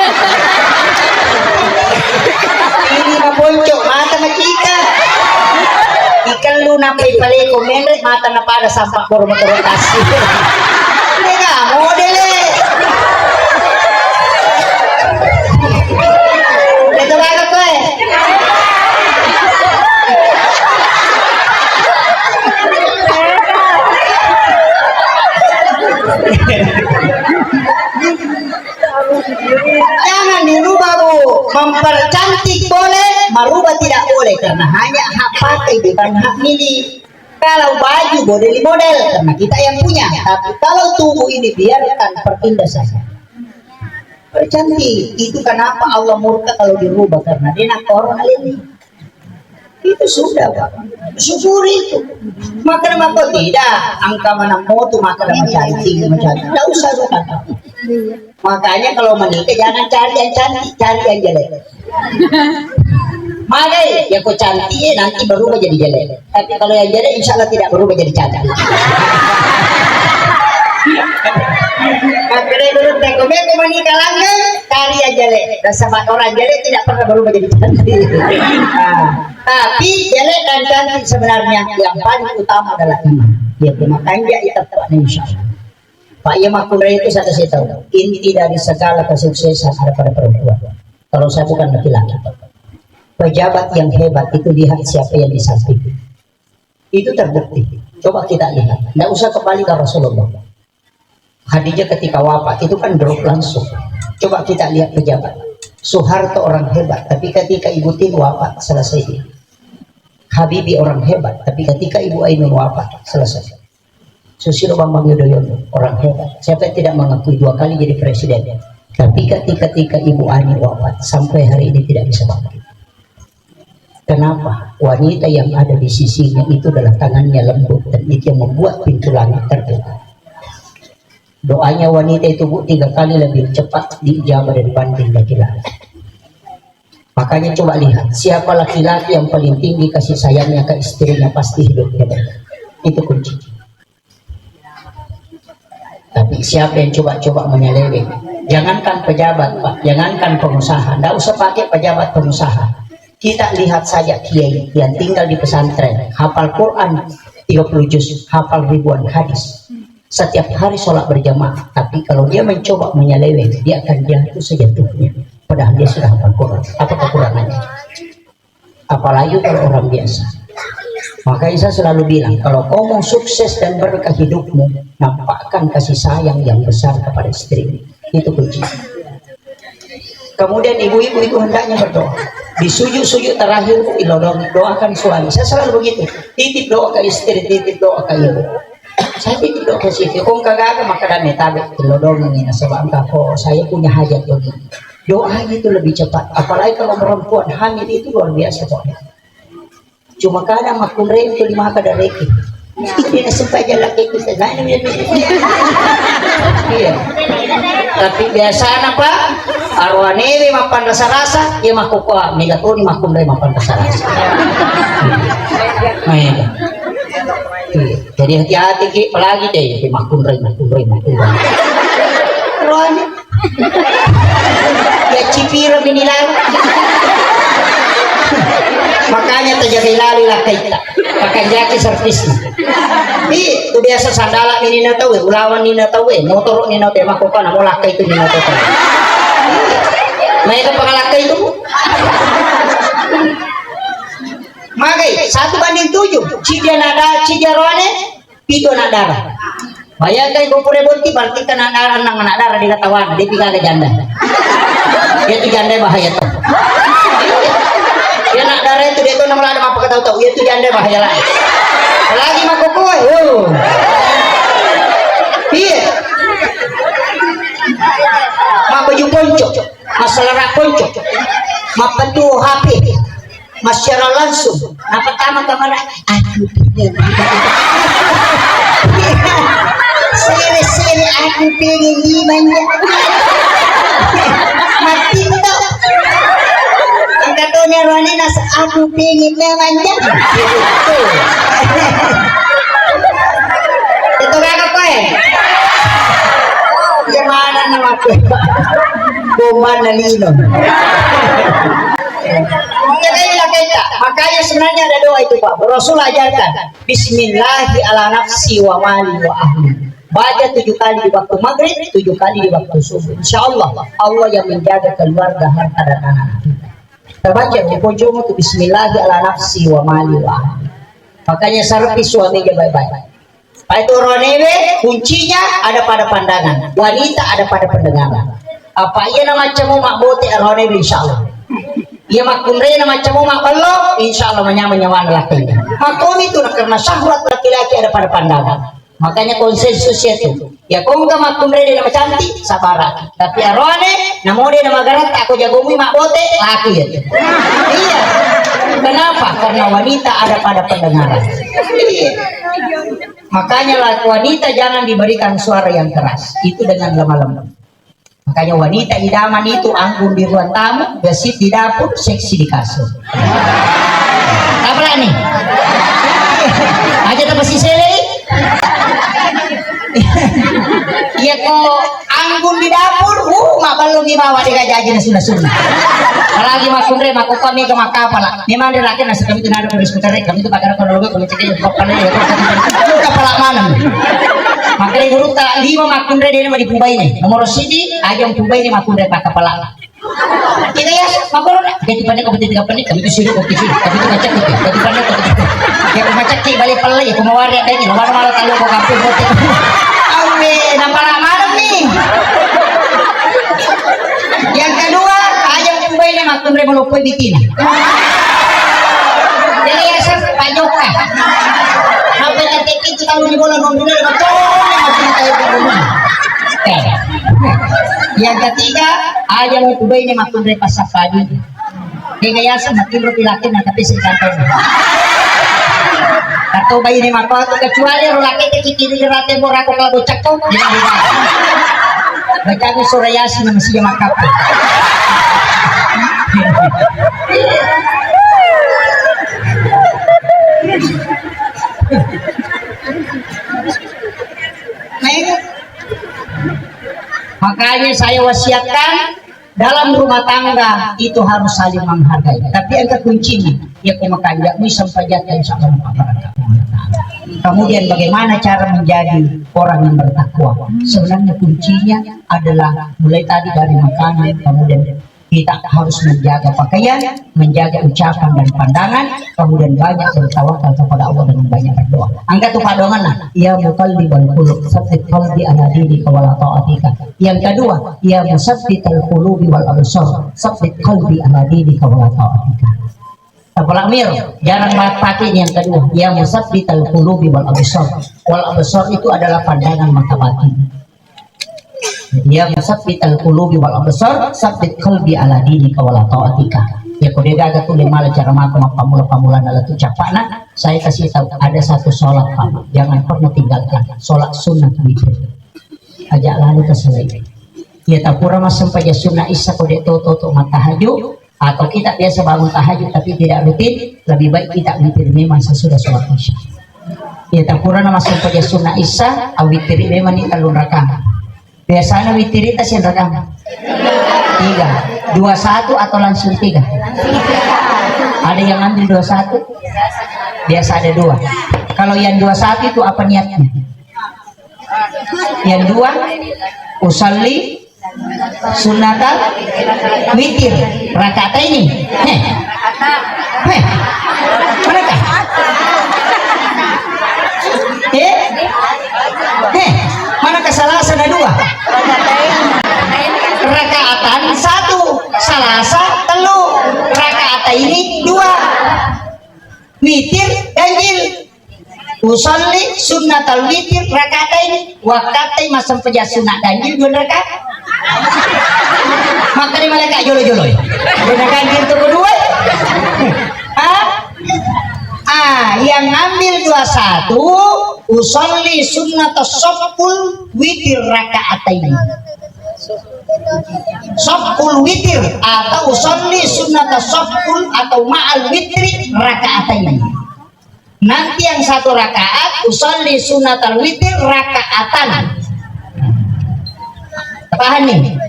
ini mabonco mata macika ikan lu na pay pala komen mata na para sampah puro motorotasi ini ka model ito bago ko jangan dirubah bu mempercantik boleh merubah tidak boleh karena hanya hak pakai bukan hak milih kalau baju model karena kita yang punya tapi kalau tubuh ini biarkan perpindah saja percantik itu kenapa Allah murka kalau dirubah karena dia nak orang ini itu sudah Pak syukuri itu maka nama kau tidak angka mana moto maka nama cantik tidak usah bukan makanya kalau menikah jangan cari yang cantik cari yang jelek makanya ya kau cantik nanti berubah jadi jelek tapi kalau yang jelek insya Allah tidak berubah jadi cantik makanya dulu tekomen menikah langgan cari yang jelek dan sama orang jelek tidak pernah berubah jadi cantik tapi jelek dan cantik sebenarnya yang paling utama adalah iman ya makanya itu insya Allah Pak Yamakura itu saya tahu inti dari segala kesuksesan ada pada perempuan kalau saya bukan laki-laki pejabat yang hebat itu lihat siapa yang di samping itu terbukti coba kita lihat tidak usah kembali ke Rasulullah Khadijah ketika wafat itu kan drop langsung coba kita lihat pejabat Soeharto orang hebat tapi ketika Ibu Tin wafat selesai dia Habibie orang hebat tapi ketika Ibu Ainun wafat selesai Susilo Bambang Yudhoyono orang hebat siapa yang tidak mengakui 2 kali jadi presiden tapi ketika Ibu Ani wafat sampai hari ini tidak bisa bangkit kenapa wanita yang ada di sisinya itu adalah tangannya lembut dan itu yang membuat pintu langit terbuka doanya wanita itu Bu 3 kali lebih cepat diijabah dibanding laki-laki makanya coba lihat siapa laki-laki yang paling tinggi kasih sayangnya ke istrinya pasti hidupnya baik itu kunci tapi siapa yang coba-coba menyeleweng jangankan pejabat Pak jangankan pengusaha tidak usah pakai pejabat pengusaha kita lihat saja kiai yang tinggal di pesantren hafal Quran 30 juz hafal ribuan hadis setiap hari sholat berjamaah tapi kalau dia mencoba menyeleweng dia akan jatuh sejatuhnya padahal dia sudah hafal Quran apa kekurangannya apalagi kalau orang biasa makanya saya selalu bilang kalau kau mau sukses dan berkah hidupmu nampakkan kasih sayang yang besar kepada istri itu kunci kemudian ibu-ibu itu hendaknya berdoa di sujud-sujud terakhir doakan suami saya selalu begitu titip doa ke istri titip doa ke ibu saya titip doa ke istri kung kagak maka dami tabi tilodong ini sebab kau saya punya hajat begini doanya itu lebih cepat apalagi kalau perempuan hamil itu luar biasa doanya cuma kadang makun rem itu 5 kada reki ini sampai aja laki itu iya tapi biasa apa arwane mapan rasa-rasa ya makukuha megatoni makun rem mapan rasa-rasa jadi hati-hati ki apalagi deh makun rem arwane ya cipiro minilan makanya terjadi lari lah kita pakai jaki servisnya itu biasa sandala ini na tahu ulawan ini na tahu motor ini na tahu makukan mau lakai itu ini na tahu mereka pengalakai itu makai 1:7 cija nada cija roane pito nadara bayangkan kau pure bonti berarti kan nadara nang nadara di katawan dia 3 janda dia 3 janda bahaya tuh ya nak darah itu dia tuh namanya ada apa tahu ya itu janda bahaya lah lagi makukoi iya ma baju ponco masalah ponco ma petu HP masyara langsung nah pertama kamera aku pengen sini aku pengen gimana Mati to. Ang katunya Roni nasa aku pingin namanya. Itu kakak kowe. Gimana nama kowe? Bomba nalino. Makanya sebenarnya ada doa itu Pak. Rasul ajarkan Bismillahi ala nafsi wa mali wa ahli. Baca 7 kali di waktu maghrib, 7 kali di waktu subuh. Insya Allah Allah yang menjaga keluarga, harta dan anak kita. Terbaca di pojok itu Bismillahi ala nafsi wa mali wa ahli. Makanya sarpi suaminya baik-baik. Pak itu ronewe kuncinya ada pada pandangan, wanita ada pada pendengaran. Apa iya nama cemu mak bote ronewe insya Allah. Ia makumre nama macam mak bello, insya Allah menyaman laki. Makum itu karena syahwat laki-laki ada pada pandangan. Makanya konsensus itu. Ya kau enggak makumre nama cantik, sabar. Tapi arone, namode nama garat aku jagumi mak bote laki ya. Iya. Kenapa? Karena wanita ada pada pendengaran. Iya. Makanya wanita jangan diberikan suara yang keras. Itu dengan lemah-lemah. Makanya wanita idaman itu anggun di ruang tamu, gesit di dapur, seksi di kasur. Apa nih? Aja tempat si Sele. Iya kok anggun di dapur, mak belum dibawa di gajaji sudah. Apalagi mak kundre, mak kami ke mak kapal. Memang dia laki nasi kami tidak ada polis putera, kami itu pakai kronologi kalau ceknya kapal ya. Kapal mana? Makanya guru tak 5 makundre dia mau dipubai nih. Nomor sini aja yang pubai nih makundre pak kepala. Kita ya makundre. Jadi pandai kau tiga pandai kami itu sudah kami itu macam itu. Jadi pandai kau itu. Ya kau macam cik balik pelai ya kau mau waria deh. Malam kalau kau kampung kau itu. Awe nampak malam nih. Yang kedua aja yang pubai nih makundre mau lupa bikin. Jadi ya sir Pak Joka. Sampai nanti itu kalau di bola nongkrong betul. Yang ketiga ayam itu ini makan dari pasar pagi. Kegayaan makin roti laki nak tapi sekantor. Atau bayi ini makan atau kecuali laki kecil di rate borak kalau bocak tu. Baca ni surah Yasin masih makan. Makanya saya wasiatkan dalam rumah tangga itu harus saling menghargai. Tapi yang kuncinya ya kumakanya sampai jatuh insya Allah. Kemudian bagaimana cara menjadi orang yang bertakwa? Sebenarnya kuncinya adalah mulai tadi dari makanan, kemudian kita harus menjaga pakaian, menjaga ucapan dan pandangan, kemudian banyak bertawakal kepada Allah dengan banyak berdoa. Angkat tuh padangan lah. Ya muqallibal qulub, tsabbit qalbi ala dinika wala ta'atika. Yang kedua, ya musabbital qulubi wal absar, tsabbit qalbi ala dinika wala ta'atika. Kepala Amir, jangan pakai yang kedua. Ya musabbital qulubi wal absar. Wal absar itu adalah pandangan mata batin. Ya musabbital qulubi wal absar, sabbit qalbi ala dinika wala ta'atika. Ya kau dia gagal tu lima cara makan pamula dalam tu capana. Saya kasih tahu ada satu solat Pak, jangan pernah tinggalkan solat sunat witir. Ajak lalu ke selain. Ya tak pura mas sampai sunnah isya kau dia toto matahaju atau kita biasa bangun tahajud tapi tidak rutin, lebih baik kita witir memang sesudah solat isya. Ya tak pura mas sampai sunnah isya, witir memang ni talun rakaat. Biasanya witiritas yang rekam 3, 21 atau langsung 3. Ada yang ambil 21, biasa ada 2. Kalau yang 21 itu apa niatnya? Yang 2 usalli sunnatal witir rakaat ini. Manakah? Mana kesalahan ada 2 rakaatan 1 salasa telu rakaat ini 2 witir ganjil usolli sunnatal witir rakaat ini waktu masam pejas sunat ganjil 2 rakaat makanya mereka jolo-jolo benar ganjil itu kedua yang ngambil 21 usolli sunnatas soful witir rakaat ini Sofkul witir atau usolli sunnata sofkul atau ma'al witri rakaatain. Nanti yang satu rakaat usolli sunnatal witir rakaatan. Paham nih?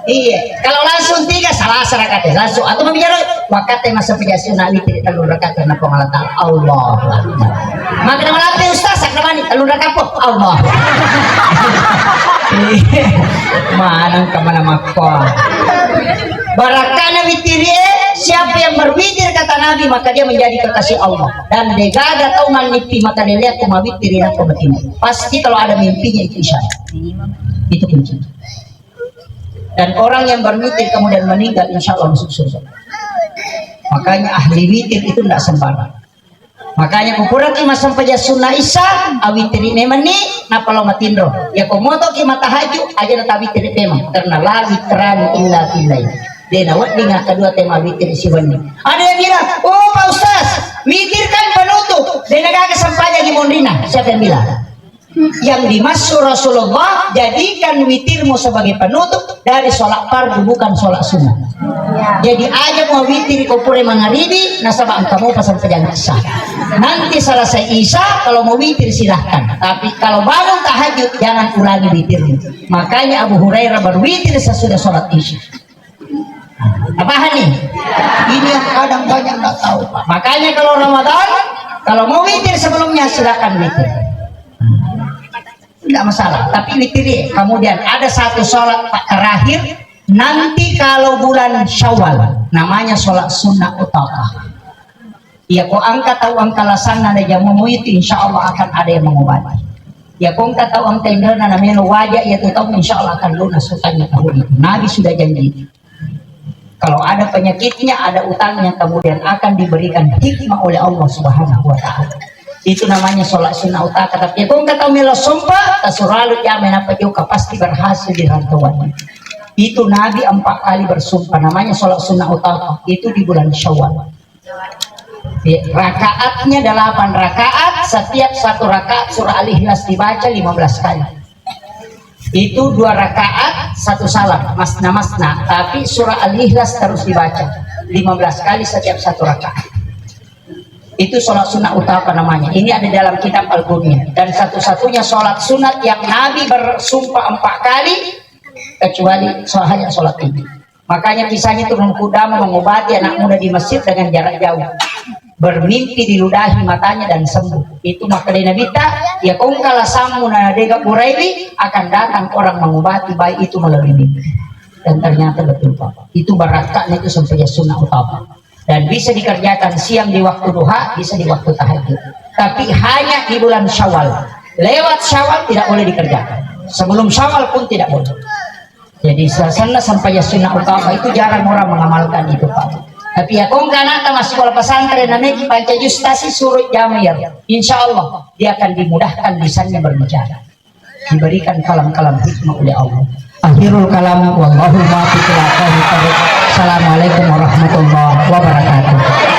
Iya, kalau langsung 3 salah rakaat langsung atau membicara wakatnya masa pejasuna witir telur rakaat karena pengalatan Allah. Maka nama latih ustaz sakna mani telur rakaat Allah. Mana kemana makwa? Barakana witir siapa yang berwitir kata Nabi maka dia menjadi kekasih Allah dan degaga atau mimpi maka dia lihat kuma witir atau begini. Pasti kalau ada mimpinya itu isyarat. Itu kunci. Dan orang yang berwitir kemudian meninggal insya Allah masuk surga. Makanya ahli witir itu tidak sembarang. Makanya ukuran kima sampai sunnah isa awitir ini meni napalo matindro ya komoto kima tahaju aja nata witir tema karena la witran illa filai dena wat dengan kedua tema witir si wani. Ada yang bilang oh Pak Ustaz witir kan penutup dena gak sampainya di mondina. Siapa yang bilang? Yang dimaksud Rasulullah jadikan witirmu sebagai penutup dari sholat fardu bukan sholat sunnah. Jadi aja mau witir kau pure mangaribi nasabah kamu pasang pejang isya. Nanti selesai isya kalau mau witir silahkan. Tapi kalau bangun tahajud jangan ulangi witirmu. Makanya Abu Hurairah berwitir sesudah sholat isya. Apa nih? Ini yang kadang banyak nggak tahu Pak. Makanya kalau Ramadan kalau mau witir sebelumnya silahkan witir. Tidak masalah, tapi witir kemudian ada satu sholat terakhir nanti kalau bulan Syawal namanya sholat sunnah utama. Ya kau angkat tahu angka lasan ada yang mau itu insya Allah akan ada yang mengobati. Ya kau angkat tahu angka indra namanya wajah ya tahu insya Allah akan lunas utangnya tahun itu. Nabi sudah janji. Kalau ada penyakitnya ada utangnya kemudian akan diberikan hikmah oleh Allah Subhanahu Wa Taala. Itu namanya sholat sunnah utama. Tapi kung kata mila sumpah tasuralut yamin apa juga pasti berhasil di rantauan. Itu Nabi 4 kali bersumpah namanya sholat sunnah utama. Itu di bulan Syawal. Rakaatnya 8 rakaat. Setiap satu rakaat surah Al-Ikhlas dibaca 15 kali. Itu 2 rakaat 1 salam masna. Tapi surah Al-Ikhlas terus dibaca 15 kali setiap satu rakaat. Itu sholat sunnah utama namanya. Ini ada dalam kitab Al-Ghuniyah. Dan satu-satunya sholat sunat yang Nabi bersumpah 4 kali kecuali hanya sholat ini. Makanya kisahnya turun kuda mengobati anak muda di masjid dengan jarak jauh. Bermimpi diludahi matanya dan sembuh. Itu maka dari Nabi ya kongkala samu nadega Qurairi akan datang orang mengobati baik itu melalui mimpi. Dan ternyata betul Pak. Itu barakatnya itu sampai sunnah utama. Dan bisa dikerjakan siang di waktu duha, bisa di waktu tahajud. Tapi hanya di bulan Syawal. Lewat Syawal tidak boleh dikerjakan. Sebelum Syawal pun tidak boleh. Jadi sana sampai sunnah utama itu jarang orang mengamalkan itu Pak. Tapi ya kong kanata masih sekolah pesantren namanya panca justasi surut jamir. Insya Allah dia akan dimudahkan lisannya berbicara. Diberikan kalam-kalam hikmah oleh Allah. Akhirul kalam wallahu muwaffiq ila aqwamit thoriq. Assalamualaikum warahmatullahi wabarakatuh.